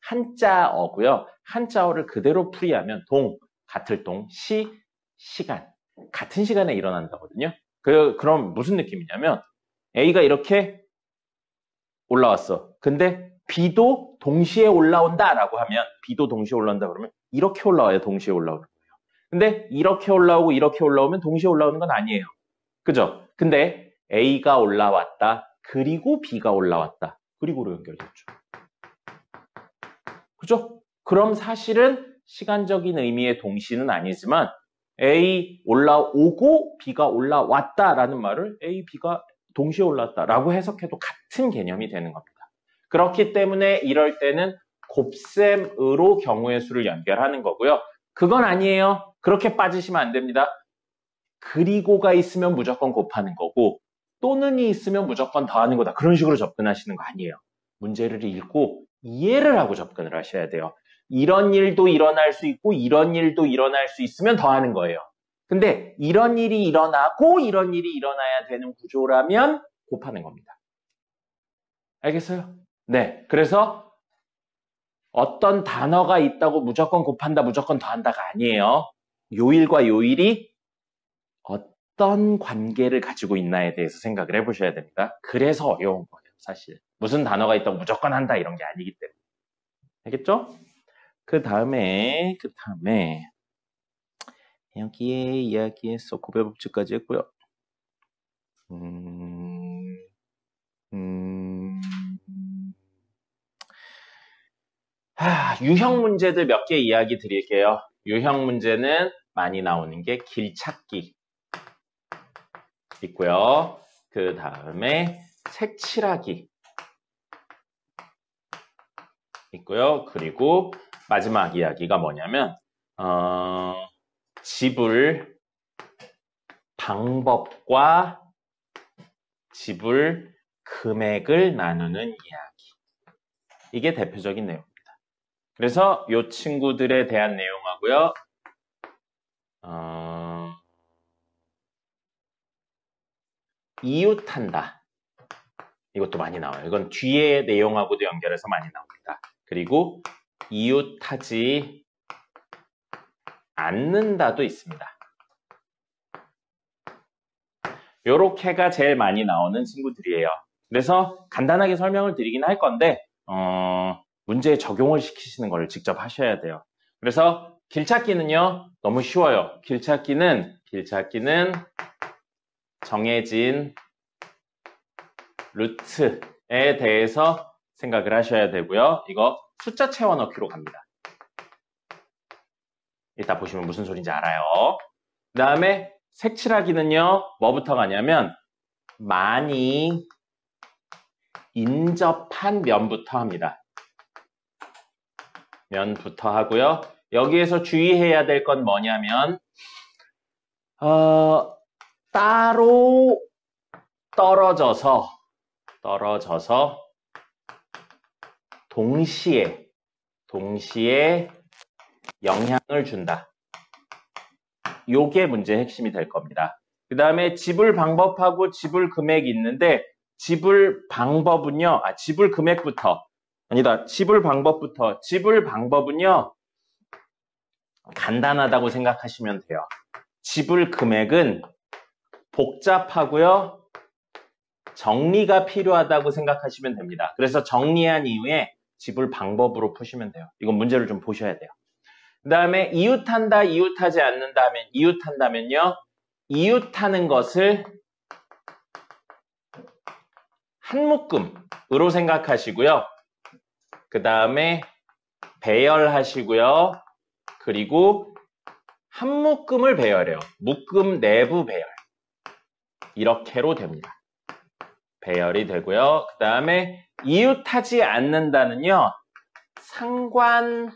한자어고요. 한자어를 그대로 풀이하면 같을 동, 시간. 같은 시간에 일어난다거든요. 그럼 무슨 느낌이냐면 A가 이렇게 올라왔어. 근데 B도 동시에 올라온다라고 하면 B도 동시에 올라온다 그러면 이렇게 올라와야 동시에 올라오는 거예요. 근데 이렇게 올라오고 이렇게 올라오면 동시에 올라오는 건 아니에요. 그죠? 근데 A가 올라왔다. 그리고 B가 올라왔다. 그리고로 연결됐죠. 그죠? 그럼 사실은 시간적인 의미의 동시는 아니지만 A 올라오고 B가 올라왔다라는 말을 A, B가 동시에 올라왔다라고 해석해도 같은 개념이 되는 겁니다. 그렇기 때문에 이럴 때는 곱셈으로 경우의 수를 연결하는 거고요. 그건 아니에요. 그렇게 빠지시면 안 됩니다. 그리고가 있으면 무조건 곱하는 거고 또는이 있으면 무조건 더하는 거다. 그런 식으로 접근하시는 거 아니에요. 문제를 읽고 이해를 하고 접근을 하셔야 돼요. 이런 일도 일어날 수 있고 이런 일도 일어날 수 있으면 더하는 거예요. 근데 이런 일이 일어나고 이런 일이 일어나야 되는 구조라면 곱하는 겁니다. 알겠어요? 네. 그래서 어떤 단어가 있다고 무조건 곱한다, 무조건 더한다가 아니에요. 요일과 요일이 어떤 관계를 가지고 있나에 대해서 생각을 해보셔야 됩니다. 그래서 어려운 거예요, 사실. 무슨 단어가 있다고 무조건 한다 이런 게 아니기 때문에. 알겠죠? 그 다음에 여기에 이야기에서 곱의 법칙까지 했고요. 유형 문제들 몇 개 이야기 드릴게요. 유형 문제는 많이 나오는 게 길찾기 있고요. 그 다음에 색칠하기 있고요. 그리고 마지막 이야기가 뭐냐면 지불 방법과 지불 금액을 나누는 이야기. 이게 대표적인 내용입니다. 그래서 이 친구들에 대한 내용하고요. 이웃한다. 이것도 많이 나와요. 이건 뒤에 내용하고도 연결해서 많이 나옵니다. 그리고 이웃하지 않는다도 있습니다. 요렇게가 제일 많이 나오는 친구들이에요. 그래서 간단하게 설명을 드리긴 할 건데 문제에 적용을 시키시는 걸 직접 하셔야 돼요. 그래서 길찾기는요. 너무 쉬워요. 길찾기는 정해진 루트에 대해서 생각을 하셔야 되고요. 이거 숫자 채워 넣기로 갑니다. 이따 보시면 무슨 소리인지 알아요. 그 다음에 색칠하기는요. 뭐부터 가냐면 많이 인접한 면부터 합니다. 면부터 하고요. 여기에서 주의해야 될 건 뭐냐면 따로 떨어져서 동시에 영향을 준다. 요게 문제의 핵심이 될 겁니다. 그 다음에 지불 방법하고 지불 금액이 있는데 지불 방법은요. 지불 금액부터 아니다. 지불 방법부터. 지불 방법은요. 간단하다고 생각하시면 돼요. 지불 금액은 복잡하고요. 정리가 필요하다고 생각하시면 됩니다. 그래서 정리한 이후에 지불 방법으로 푸시면 돼요. 이건 문제를 좀 보셔야 돼요. 그 다음에 이웃한다, 이웃하지 않는다 하면 이웃한다면요. 이웃하는 것을 한 묶음으로 생각하시고요. 그 다음에 배열하시고요. 그리고 한 묶음을 배열해요. 묶음 내부 배열. 이렇게로 됩니다. 배열이 되고요. 그 다음에 이웃하지 않는다는요. 상관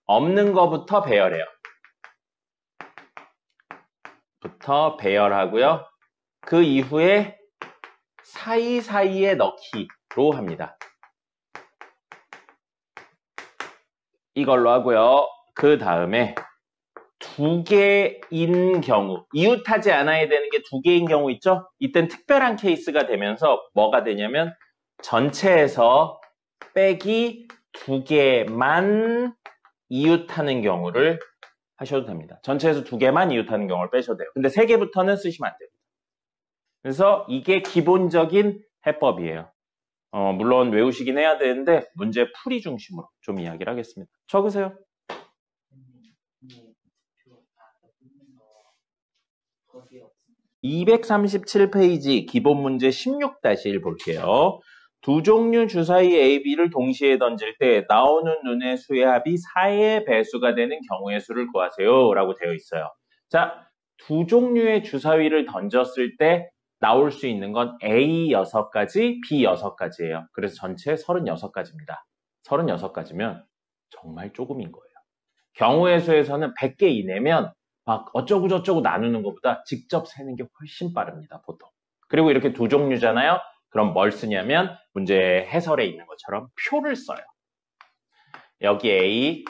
없는 거부터 배열해요. 부터 배열하고요. 그 이후에 사이사이에 넣기로 합니다. 이걸로 하고요. 그 다음에 두 개인 경우, 이웃하지 않아야 되는 게 두 개인 경우 있죠? 이땐 특별한 케이스가 되면서 뭐가 되냐면 전체에서 빼기 두 개만 이웃하는 경우를 하셔도 됩니다. 전체에서 두 개만 이웃하는 경우를 빼셔도 돼요. 근데 세 개부터는 쓰시면 안 됩니다. 그래서 이게 기본적인 해법이에요. 물론 외우시긴 해야 되는데 문제 풀이 중심으로 좀 이야기를 하겠습니다. 적으세요. 237페이지 기본 문제 16-1 볼게요. 두 종류 주사위 A, B를 동시에 던질 때 나오는 눈의 수의 합이 4의 배수가 되는 경우의 수를 구하세요. 라고 되어 있어요. 자, 두 종류의 주사위를 던졌을 때 나올 수 있는 건 A 6가지, B 6가지예요. 그래서 전체 36가지입니다. 36가지면 정말 조금인 거예요. 경우의 수에서는 100개 이내면 막 어쩌고저쩌고 나누는 것보다 직접 세는 게 훨씬 빠릅니다, 보통. 그리고 이렇게 두 종류잖아요. 그럼 뭘 쓰냐면 문제 해설에 있는 것처럼 표를 써요. 여기 A,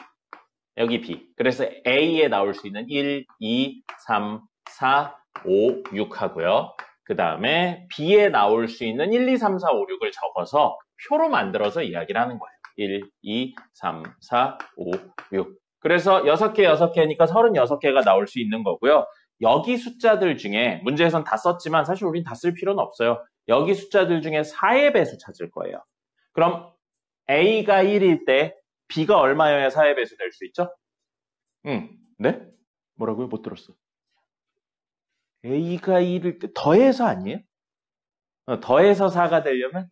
여기 B. 그래서 A에 나올 수 있는 1, 2, 3, 4, 5, 6 하고요. 그 다음에 B에 나올 수 있는 1, 2, 3, 4, 5, 6을 적어서 표로 만들어서 이야기를 하는 거예요. 1, 2, 3, 4, 5, 6. 그래서 6개, 6개니까 36개가 나올 수 있는 거고요. 여기 숫자들 중에 문제에선 다 썼지만 사실 우린 다 쓸 필요는 없어요. 여기 숫자들 중에 4의 배수 찾을 거예요. 그럼 A가 1일 때 B가 얼마여야 4의 배수 될 수 있죠? 네? 뭐라고요? 못 들었어. A가 1일 때 더해서 아니에요? 더해서 4가 되려면?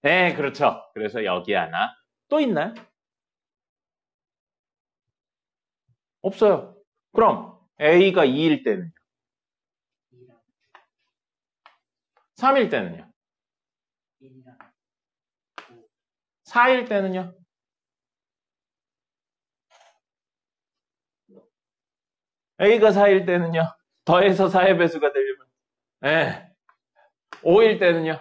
네, 그렇죠. 그래서 여기 하나. 또 있나요? 없어요. 그럼 A가 2일 때는요? 3일 때는요? 4일 때는요? A가 4일 때는요? 더해서 4의 배수가 되려면? 네. 5일 때는요?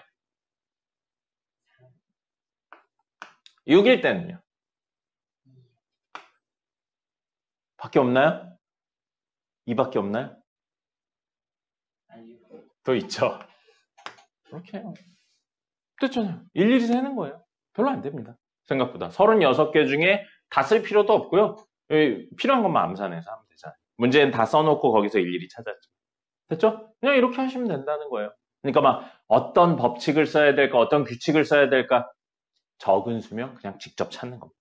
6일 때는요? 밖에 없나요? 2밖에 없나요? 더 있죠. 그렇게 해요. 됐잖아요. 일일이 세는 거예요. 별로 안 됩니다. 생각보다. 36개 중에 다 쓸 필요도 없고요. 필요한 것만 암산해서 하면 되잖아요. 문제는 다 써놓고 거기서 일일이 찾았죠. 됐죠? 그냥 이렇게 하시면 된다는 거예요. 그러니까 막 어떤 법칙을 써야 될까, 어떤 규칙을 써야 될까, 적은 수면 그냥 직접 찾는 겁니다.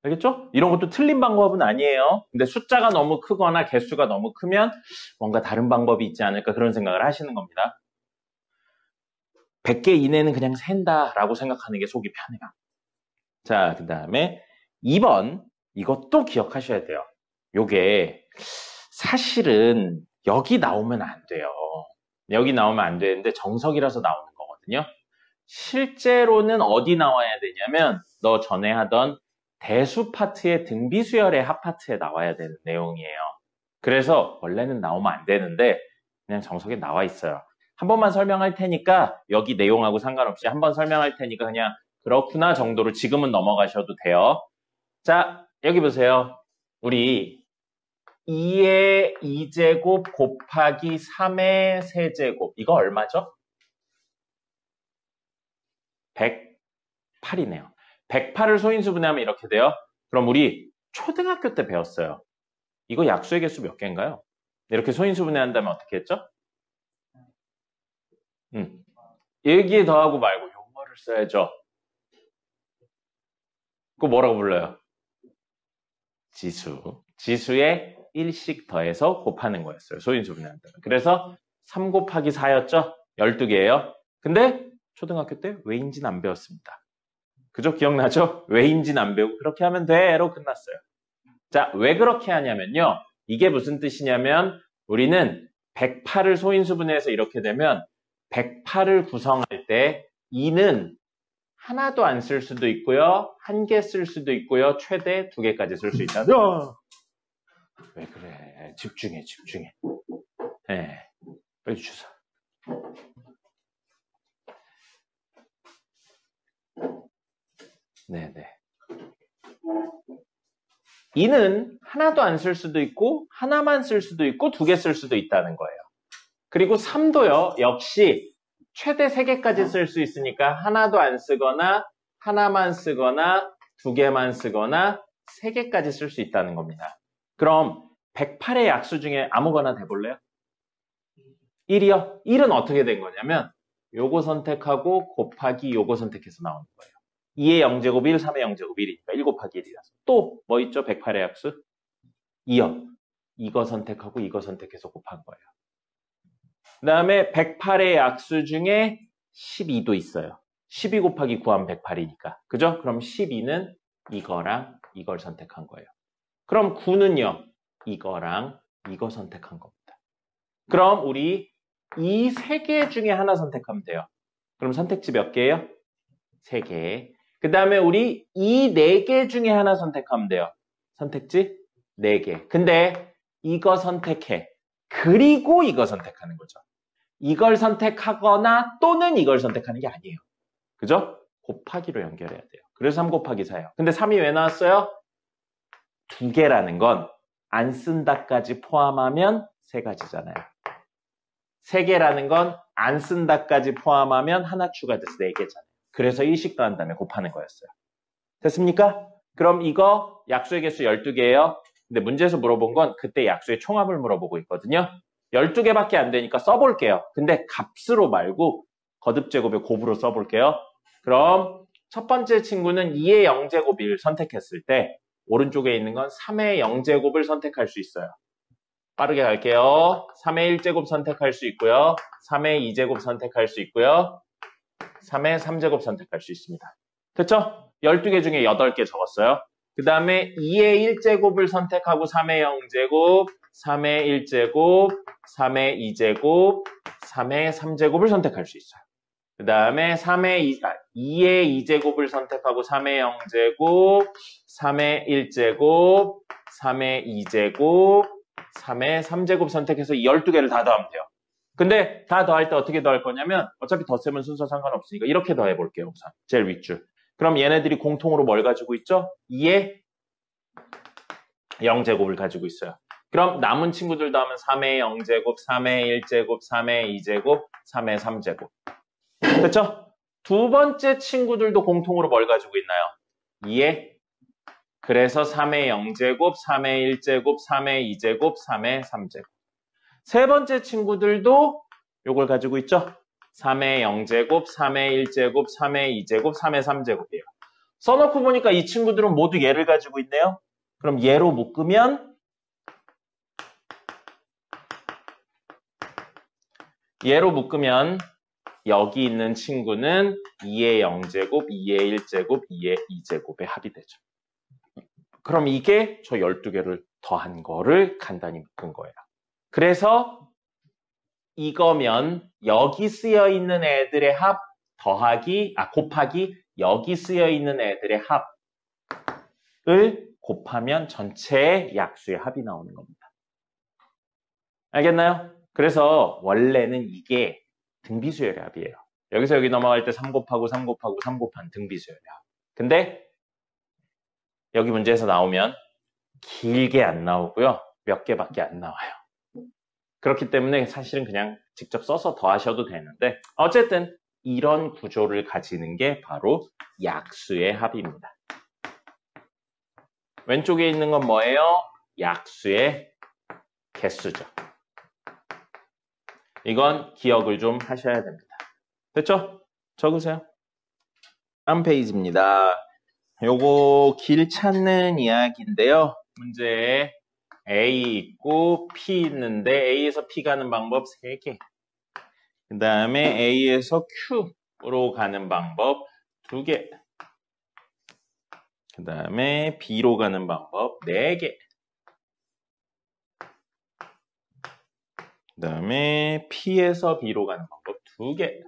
알겠죠? 이런 것도 틀린 방법은 아니에요. 근데 숫자가 너무 크거나 개수가 너무 크면 뭔가 다른 방법이 있지 않을까 그런 생각을 하시는 겁니다. 100개 이내는 그냥 센다라고 생각하는 게 속이 편해요. 자, 그 다음에 2번 이것도 기억하셔야 돼요. 요게 사실은 여기 나오면 안 돼요. 여기 나오면 안 되는데 정석이라서 나오는 거거든요. 실제로는 어디 나와야 되냐면 너 전에 하던 대수 파트의 등비수열의 합 파트에 나와야 되는 내용이에요. 그래서 원래는 나오면 안 되는데 그냥 정석에 나와 있어요. 한 번만 설명할 테니까 여기 내용하고 상관없이 한 번 설명할 테니까 그냥 그렇구나 정도로 지금은 넘어가셔도 돼요. 자, 여기 보세요. 우리 2의 2제곱 곱하기 3의 세제곱 이거 얼마죠? 108이네요. 108을 소인수분해하면 이렇게 돼요. 그럼 우리 초등학교 때 배웠어요. 이거 약수의 개수 몇 개인가요? 이렇게 소인수분해한다면 어떻게 했죠? 여기에 더하고 말고 요거를 써야죠. 그거 뭐라고 불러요? 지수. 지수에 1씩 더해서 곱하는 거였어요. 소인수분해한다면. 그래서 3 곱하기 4였죠? 12개예요. 근데 초등학교 때 왜인지는 안 배웠습니다. 그죠? 기억나죠? 왜인지는 안 배우고 그렇게 하면 돼로 끝났어요. 자, 왜 그렇게 하냐면요. 이게 무슨 뜻이냐면 우리는 108을 소인수분해해서 이렇게 되면 108을 구성할 때 2는 하나도 안 쓸 수도 있고요. 1개 쓸 수도 있고요. 최대 2개까지 쓸 수 있다. 왜 그래? 집중해. 네, 빨리 주소. 네네. 2는 하나도 안 쓸 수도 있고 하나만 쓸 수도 있고 2개 쓸 수도 있다는 거예요. 그리고 3도요. 역시 최대 3개까지 쓸 수 있으니까 하나도 안 쓰거나 하나만 쓰거나 2개만 쓰거나 3개까지 쓸 수 있다는 겁니다. 그럼 108의 약수 중에 아무거나 대볼래요? 1이요? 1은 어떻게 된 거냐면 요거 선택하고 곱하기 요거 선택해서 나오는 거예요. 2의 0제곱 1, 3의 0제곱 1이니까 1 곱하기 1이라서. 또 뭐 있죠? 108의 약수? 2요. 이거 선택하고 이거 선택해서 곱한 거예요. 그 다음에 108의 약수 중에 12도 있어요. 12 곱하기 9하면 108이니까. 그죠? 그럼 12는 이거랑 이걸 선택한 거예요. 그럼 9는요? 이거랑 이거 선택한 겁니다. 그럼 우리 이 3개 중에 하나 선택하면 돼요. 그럼 선택지 몇 개예요? 3개. 그 다음에 우리 이 4개 중에 하나 선택하면 돼요. 선택지 4개. 근데 이거 선택해. 그리고 이거 선택하는 거죠. 이걸 선택하거나 또는 이걸 선택하는 게 아니에요. 그죠? 곱하기로 연결해야 돼요. 그래서 3 곱하기 4예요. 근데 3이 왜 나왔어요? 2개라는 건 안 쓴다까지 포함하면 3가지잖아요. 3개라는 건 안 쓴다까지 포함하면 하나 추가돼서 4개잖아요. 그래서 1씩 더한 다음에 곱하는 거였어요. 됐습니까? 그럼 이거 약수의 개수 12개예요. 근데 문제에서 물어본 건 그때 약수의 총합을 물어보고 있거든요. 12개밖에 안 되니까 써볼게요. 근데 값으로 말고 거듭제곱의 곱으로 써볼게요. 그럼 첫 번째 친구는 2의 0제곱 1 선택했을 때 오른쪽에 있는 건 3의 0제곱을 선택할 수 있어요. 빠르게 갈게요. 3의 1제곱 선택할 수 있고요. 3의 2제곱 선택할 수 있고요. 3의 3제곱 선택할 수 있습니다. 됐죠? 12개 중에 8개 적었어요. 그 다음에 2의 1제곱을 선택하고 3의 0제곱, 3의 1제곱, 3의 2제곱, 3의 3제곱을 선택할 수 있어요. 그 다음에 2의 2제곱을 선택하고 3의 0제곱, 3의 1제곱, 3의 2제곱, 3의 3제곱 선택해서 12개를 다 더하면 돼요. 근데 다 더할 때 어떻게 더할 거냐면 어차피 덧셈은 순서 상관없으니까 이렇게 더해볼게요. 우선 제일 윗줄. 그럼 얘네들이 공통으로 뭘 가지고 있죠? 2의 0제곱을 가지고 있어요. 그럼 남은 친구들 더하면 3의 0제곱, 3의 1제곱, 3의 2제곱, 3의 3제곱. 됐죠? 두 번째 친구들도 공통으로 뭘 가지고 있나요? 2의 그래서 3의 0제곱, 3의 1제곱, 3의 2제곱, 3의 3제곱. 세 번째 친구들도 요걸 가지고 있죠? 3의 0제곱, 3의 1제곱, 3의 2제곱, 3의 3제곱이에요. 써놓고 보니까 이 친구들은 모두 얘를 가지고 있네요. 그럼 얘로 묶으면 얘로 묶으면 여기 있는 친구는 2의 0제곱, 2의 1제곱, 2의 2제곱의 합이 되죠. 그럼 이게 저 12개를 더한 거를 간단히 묶은 거예요. 그래서 이거면 여기 쓰여 있는 애들의 합 곱하기 여기 쓰여 있는 애들의 합을 곱하면 전체의 약수의 합이 나오는 겁니다. 알겠나요? 그래서 원래는 이게 등비수열의 합이에요. 여기서 여기 넘어갈 때 3 곱하고 3 곱하고 3 곱한 등비수열의 합. 근데 여기 문제에서 나오면 길게 안 나오고요. 몇 개밖에 안 나와요. 그렇기 때문에 사실은 그냥 직접 써서 더하셔도 되는데 어쨌든 이런 구조를 가지는 게 바로 약수의 합입니다. 왼쪽에 있는 건 뭐예요? 약수의 개수죠. 이건 기억을 좀 하셔야 됩니다. 됐죠? 적으세요. 다음 페이지입니다. 요거 길 찾는 이야기인데요. 문제에 A 있고 P 있는데 A에서 P 가는 방법 3개. 그 다음에 A에서 Q로 가는 방법 2개. 그 다음에 B로 가는 방법 4개. 그 다음에 P에서 B로 가는 방법 2개.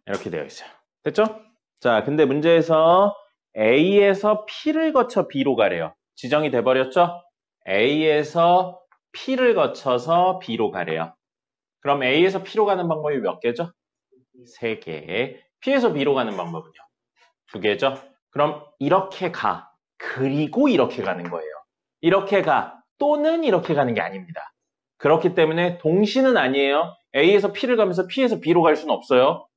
이렇게 되어 있어요. 됐죠? 자, 근데 문제에서 A에서 P를 거쳐 B로 가래요. 지정이 돼버렸죠? A에서 P를 거쳐서 B로 가래요. 그럼 A에서 P로 가는 방법이 몇 개죠? 3개. P에서 B로 가는 방법은요? 2개죠? 그럼 이렇게 가. 그리고 이렇게 가는 거예요. 이렇게 가. 또는 이렇게 가는 게 아닙니다. 그렇기 때문에 동시는 아니에요. A에서 P를 가면서 P에서 B로 갈 수는 없어요.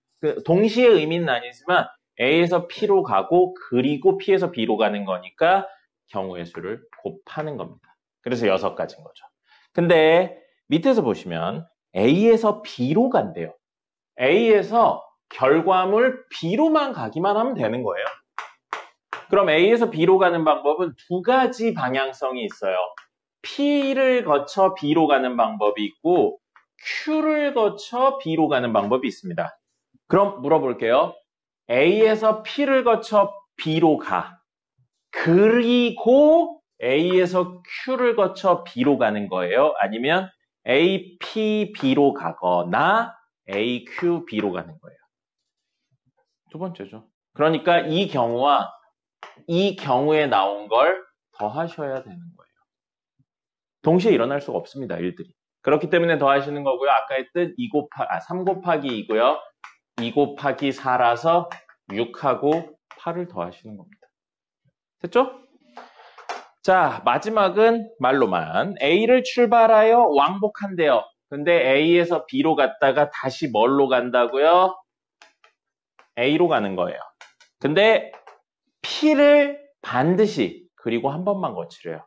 동시의 의미는 아니지만 A에서 P로 가고 그리고 P에서 B로 가는 거니까 경우의 수를 곱하는 겁니다. 그래서 6가지인 거죠. 근데 밑에서 보시면 A에서 B로 간대요. A에서 결과물 B로만 가기만 하면 되는 거예요. 그럼 A에서 B로 가는 방법은 2가지 방향성이 있어요. P를 거쳐 B로 가는 방법이 있고 Q를 거쳐 B로 가는 방법이 있습니다. 그럼 물어볼게요. A에서 P를 거쳐 B로 가. 그리고 A에서 Q를 거쳐 B로 가는 거예요? 아니면 A, P, B로 가거나 A, Q, B로 가는 거예요? 두 번째죠. 그러니까 이 경우와 이 경우에 나온 걸 더하셔야 되는 거예요. 동시에 일어날 수가 없습니다. 일들이. 그렇기 때문에 더하시는 거고요. 아까 했던 3 곱하기 2고요. 2 곱하기 4라서 6하고 8을 더하시는 겁니다. 됐죠? 자, 마지막은 말로만 A를 출발하여 왕복한대요. 근데 A에서 B로 갔다가 다시 뭘로 간다고요? A로 가는 거예요. 근데 P를 반드시 그리고 한 번만 거치래요.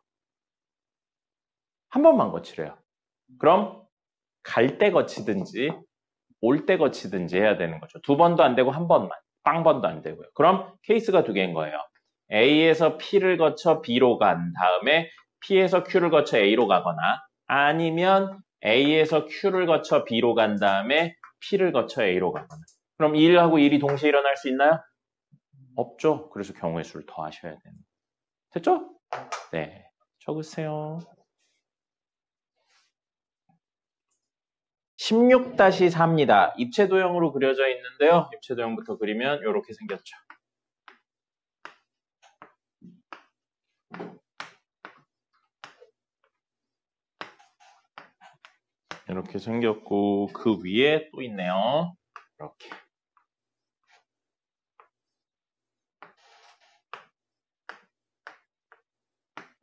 한 번만 거치래요. 그럼 갈 때 거치든지 올 때 거치든지 해야 되는 거죠. 2번도 안 되고 한 번만. 빵번도 안 되고요. 그럼 케이스가 2개인 거예요. A에서 P를 거쳐 B로 간 다음에 P에서 Q를 거쳐 A로 가거나 아니면 A에서 Q를 거쳐 B로 간 다음에 P를 거쳐 A로 가거나. 그럼 1하고 1이 동시에 일어날 수 있나요? 없죠. 그래서 경우의 수를 더하셔야 되는 거예요. 됐죠? 네. 적으세요. 16-4입니다. 입체도형으로 그려져 있는데요. 입체도형부터 그리면 이렇게 생겼죠. 이렇게 생겼고 그 위에 또 있네요. 이렇게.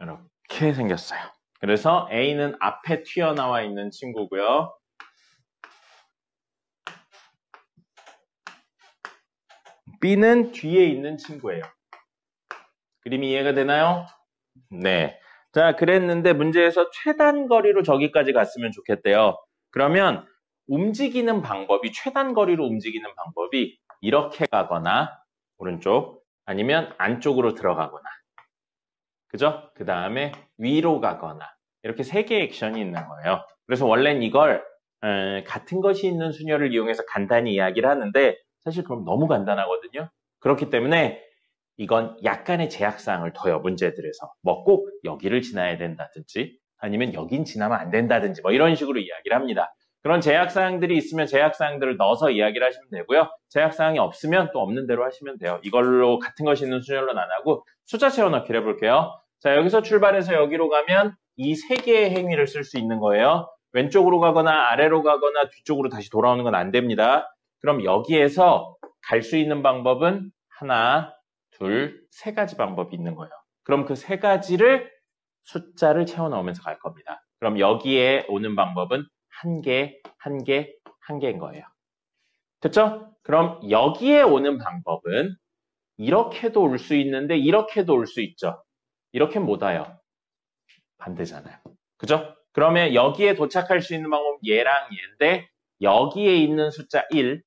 이렇게 생겼어요. 그래서 A는 앞에 튀어나와 있는 친구고요. B는 뒤에 있는 친구예요. 그림이 이해가 되나요? 네. 자, 그랬는데 문제에서 최단 거리로 저기까지 갔으면 좋겠대요. 그러면 움직이는 방법이 최단 거리로 움직이는 방법이 이렇게 가거나 오른쪽 아니면 안쪽으로 들어가거나 그죠? 그 다음에 위로 가거나 이렇게 3개의 액션이 있는 거예요. 그래서 원래는 이걸 같은 것이 있는 수녀를 이용해서 간단히 이야기를 하는데 사실 그럼 너무 간단하거든요. 그렇기 때문에 이건 약간의 제약사항을 둬요. 문제들에서. 뭐 꼭 여기를 지나야 된다든지 아니면 여긴 지나면 안 된다든지 뭐 이런 식으로 이야기를 합니다. 그런 제약사항들이 있으면 제약사항들을 넣어서 이야기를 하시면 되고요. 제약사항이 없으면 또 없는 대로 하시면 돼요. 이걸로 같은 것이 있는 수열로는 안 하고 숫자 채워넣기를 해볼게요. 자, 여기서 출발해서 여기로 가면 이 세 개의 행위를 쓸 수 있는 거예요. 왼쪽으로 가거나 아래로 가거나 뒤쪽으로 다시 돌아오는 건 안 됩니다. 그럼 여기에서 갈 수 있는 방법은 하나, 둘, 세 가지 방법이 있는 거예요. 그럼 그 세 가지를 숫자를 채워 넣으면서 갈 겁니다. 그럼 여기에 오는 방법은 한 개, 한 개, 한 개인 거예요. 됐죠? 그럼 여기에 오는 방법은 이렇게도 올 수 있는데 이렇게도 올 수 있죠. 이렇게 못 와요. 반대잖아요. 그죠? 그러면 여기에 도착할 수 있는 방법은 얘랑 얘인데 여기에 있는 숫자 1,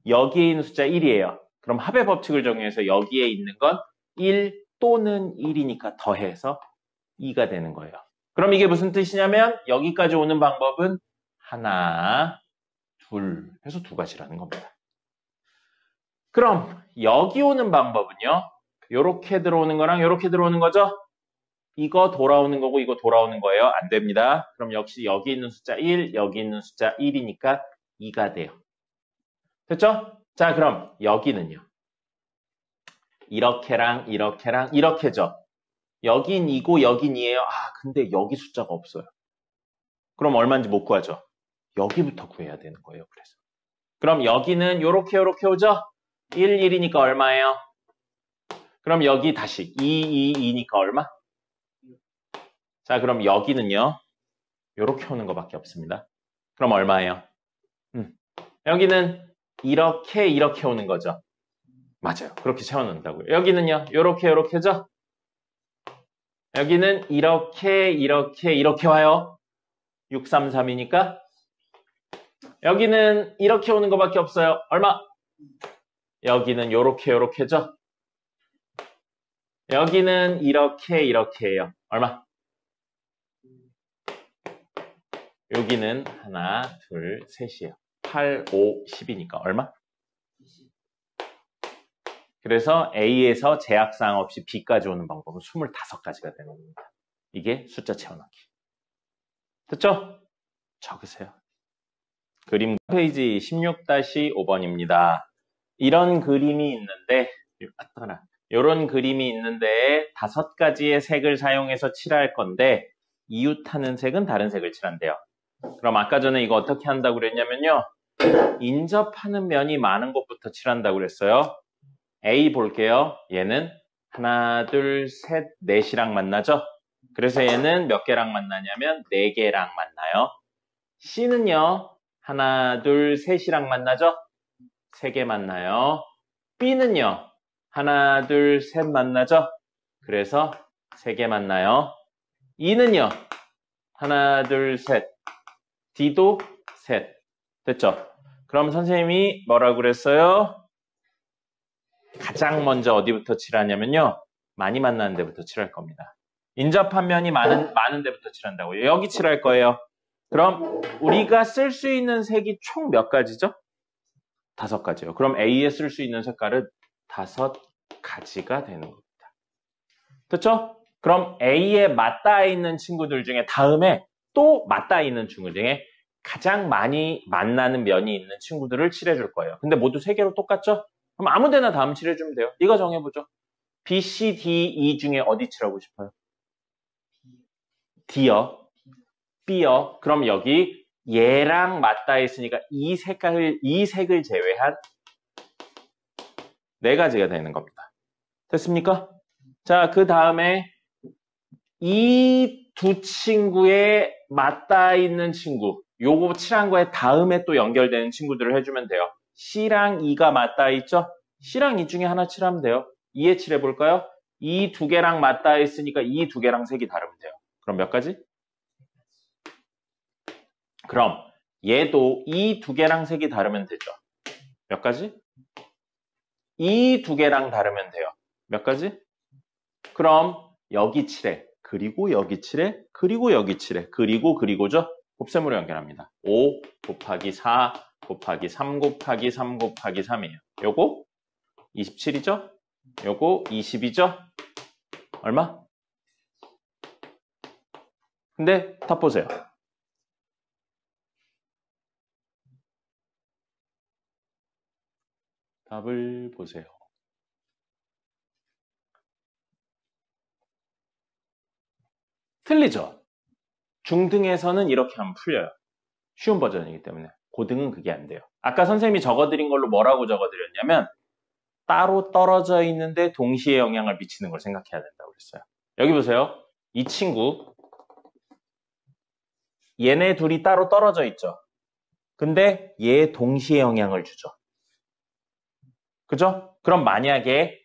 여기에 있는 숫자 1이에요. 그럼 합의 법칙을 적용해서 여기에 있는 건 1 또는 1이니까 더해서 2가 되는 거예요. 그럼 이게 무슨 뜻이냐면 여기까지 오는 방법은 하나, 둘 해서 두 가지라는 겁니다. 그럼 여기 오는 방법은요. 이렇게 들어오는 거랑 이렇게 들어오는 거죠. 이거 돌아오는 거고 이거 돌아오는 거예요. 안 됩니다. 그럼 역시 여기 있는 숫자 1, 여기 있는 숫자 1이니까 2가 돼요. 됐죠? 자, 그럼 여기는요. 이렇게랑 이렇게랑 이렇게죠. 여긴 2고 여긴 2예요. 아, 근데 여기 숫자가 없어요. 그럼 얼마인지 못 구하죠. 여기부터 구해야 되는 거예요. 그래서. 그럼 여기는 요렇게 오죠? 1, 1이니까 얼마예요? 그럼 여기 다시 2, 2, 2니까 얼마? 자, 그럼 여기는요. 요렇게 오는 것밖에 없습니다. 그럼 얼마예요? 여기는 이렇게 오는 거죠. 맞아요. 그렇게 채워놓는다고요. 여기는요. 요렇게죠? 여기는 이렇게 와요. 6, 3, 3이니까 여기는 이렇게 오는 것밖에 없어요. 얼마? 여기는 요렇게죠? 여기는 이렇게예요. 얼마? 여기는 하나, 둘, 셋이에요. 8, 5, 10이니까 얼마? 그래서 A에서 제약사항 없이 B까지 오는 방법은 25가지가 되는 겁니다. 이게 숫자 채워넣기. 됐죠? 적으세요. 그림 페이지 16-5번입니다. 이런 그림이 있는데 이런 그림이 있는데 5가지의 색을 사용해서 칠할 건데 이웃하는 색은 다른 색을 칠한대요. 그럼 아까 전에 이거 어떻게 한다고 그랬냐면요. 인접하는 면이 많은 곳부터 칠한다고 그랬어요. A 볼게요. 얘는 하나, 둘, 셋, 넷이랑 만나죠? 그래서 얘는 몇 개랑 만나냐면 4개랑 만나요. C는요. 하나, 둘, 셋이랑 만나죠? 3개 만나요. B는요. 하나, 둘, 셋 만나죠? 그래서 3개 만나요. E는요. 하나, 둘, 셋. D도 셋. 됐죠? 그럼 선생님이 뭐라고 그랬어요? 가장 먼저 어디부터 칠하냐면요. 많이 만나는 데부터 칠할 겁니다. 인접한 면이 많은 데부터 칠한다고요. 여기 칠할 거예요. 그럼 우리가 쓸 수 있는 색이 총 몇 가지죠? 5가지요. 그럼 A에 쓸 수 있는 색깔은 5가지가 되는 겁니다. 됐죠? 그럼 A에 맞닿아 있는 친구들 중에 다음에 또 맞닿아 있는 친구 중에 가장 많이 만나는 면이 있는 친구들을 칠해줄 거예요. 근데 모두 3개로 똑같죠? 그럼 아무 데나 다음 칠해주면 돼요. 이거 정해보죠. B, C, D, E 중에 어디 칠하고 싶어요? D요. B요. 그럼 여기 얘랑 맞닿아 있으니까 이 색을 제외한 4가지가 되는 겁니다. 됐습니까? 자, 그 다음에 이 두 친구에 맞닿아 있는 친구, 요거 칠한 거에 다음에 또 연결되는 친구들을 해주면 돼요. C랑 E가 맞닿아 있죠? C랑 E 중에 하나 칠하면 돼요. 2에 칠해볼까요? 이 2개랑 맞닿아 있으니까 이 2개랑 색이 다르면 돼요. 그럼 몇 가지? 그럼 얘도 이 2개랑 색이 다르면 되죠. 몇 가지? 이 2개랑 다르면 돼요. 몇 가지? 그럼 여기 칠해. 그리고 여기 칠해. 그리고 여기 칠해. 그리고죠? 곱셈으로 연결합니다. 5 곱하기 4 곱하기 3 곱하기 3 곱하기 3이에요. 요거 27이죠? 요거 20이죠? 얼마? 근데 답 보세요. 답을 보세요. 틀리죠? 중등에서는 이렇게 하면 풀려요. 쉬운 버전이기 때문에. 고등은 그게 안 돼요. 아까 선생님이 적어드린 걸로 뭐라고 적어드렸냐면 따로 떨어져 있는데 동시에 영향을 미치는 걸 생각해야 된다고 그랬어요. 여기 보세요. 이 친구 얘네 둘이 따로 떨어져 있죠. 근데 얘 동시에 영향을 주죠. 그죠? 그럼 만약에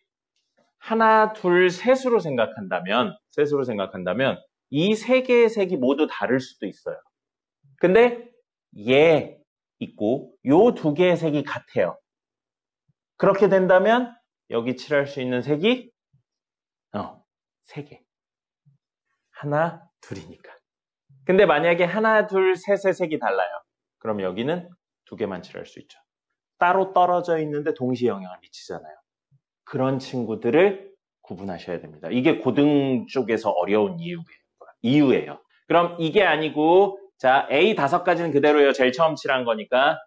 하나, 둘, 셋으로 생각한다면 이 세 개의 색이 모두 다를 수도 있어요. 근데 얘 있고 요 두 개의 색이 같아요. 그렇게 된다면 여기 칠할 수 있는 색이 세 개. 하나, 둘이니까. 근데 만약에 하나, 둘, 셋의 색이 달라요. 그럼 여기는 두 개만 칠할 수 있죠. 따로 떨어져 있는데 동시에 영향을 미치잖아요. 그런 친구들을 구분하셔야 됩니다. 이게 고등 쪽에서 어려운 이유예요. 그럼 이게 아니고 자 A 5가지는 그대로예요. 제일 처음 칠한 거니까.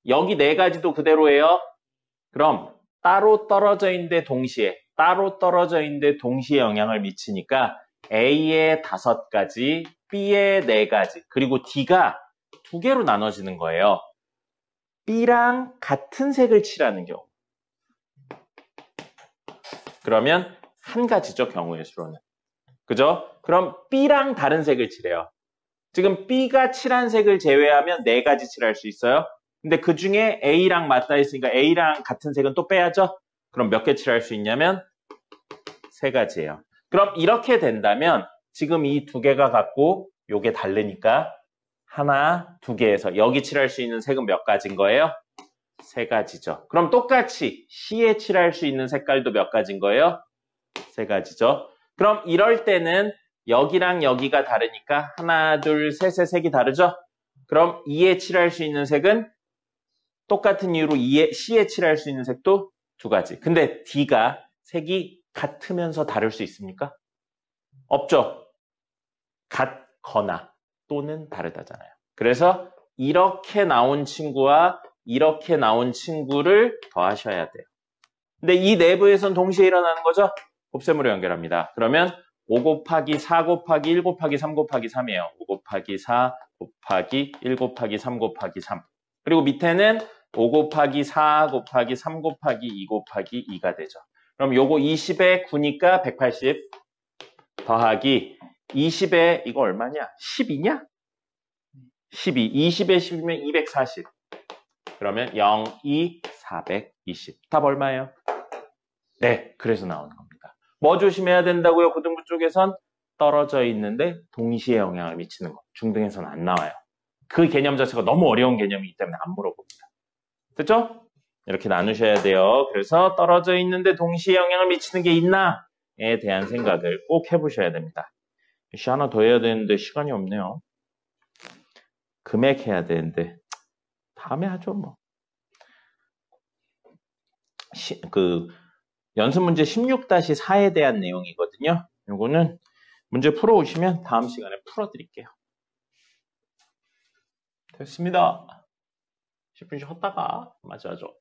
여기 4가지도 그대로예요. 그럼 따로 떨어져 있는데 동시에 영향을 미치니까 A의 5가지, B의 4가지, 그리고 D가 2개로 나눠지는 거예요. B랑 같은 색을 칠하는 경우. 그러면 한 가지죠, 경우의 수로는. 그죠? 그럼 B랑 다른 색을 칠해요. 지금 B가 칠한 색을 제외하면 4가지 칠할 수 있어요. 근데 그 중에 A랑 맞닿아 있으니까 A랑 같은 색은 또 빼야죠? 그럼 몇 개 칠할 수 있냐면 3가지예요. 그럼 이렇게 된다면 지금 이 2개가 같고 요게 다르니까 하나, 2개에서 여기 칠할 수 있는 색은 몇 가지인 거예요? 3가지죠. 그럼 똑같이 C에 칠할 수 있는 색깔도 몇 가지인 거예요? 3가지죠. 그럼 이럴 때는 여기랑 여기가 다르니까 하나, 둘, 셋의 색이 다르죠? 그럼 E에 칠할 수 있는 색은 똑같은 이유로 C에 칠할 수 있는 색도 2가지. 근데 D가 색이 같으면서 다를 수 있습니까? 없죠. 같거나 또는 다르다잖아요. 그래서 이렇게 나온 친구와 이렇게 나온 친구를 더하셔야 돼요. 근데 이 내부에선 동시에 일어나는 거죠? 곱셈으로 연결합니다. 그러면 5 곱하기 4 곱하기 1 곱하기 3 곱하기 3이에요. 5 곱하기 4 곱하기 1 곱하기 3 곱하기 3. 그리고 밑에는 5 곱하기 4 곱하기 3 곱하기 2 곱하기 2가 되죠. 그럼 요거 20에 9니까 180 더하기 20에 이거 얼마냐? 12냐? 12. 20에 10이면 240. 그러면 0, 2, 420. 답 얼마예요? 네, 그래서 나오는 겁니다. 뭐 조심해야 된다고요? 고등부 쪽에선 떨어져 있는데 동시에 영향을 미치는 거. 중등에서는 안 나와요. 그 개념 자체가 너무 어려운 개념이기 때문에 안 물어봅니다. 됐죠? 이렇게 나누셔야 돼요. 그래서 떨어져 있는데 동시에 영향을 미치는 게 있나에 대한 생각을 꼭 해보셔야 됩니다. 시 하나 더 해야 되는데 시간이 없네요. 금액 해야 되는데 다음에 하죠 뭐. 연습 문제 16-4에 대한 내용이거든요. 요거는 문제 풀어오시면 다음 시간에 풀어드릴게요. 됐습니다. 10분 쉬었다가 맞아줘.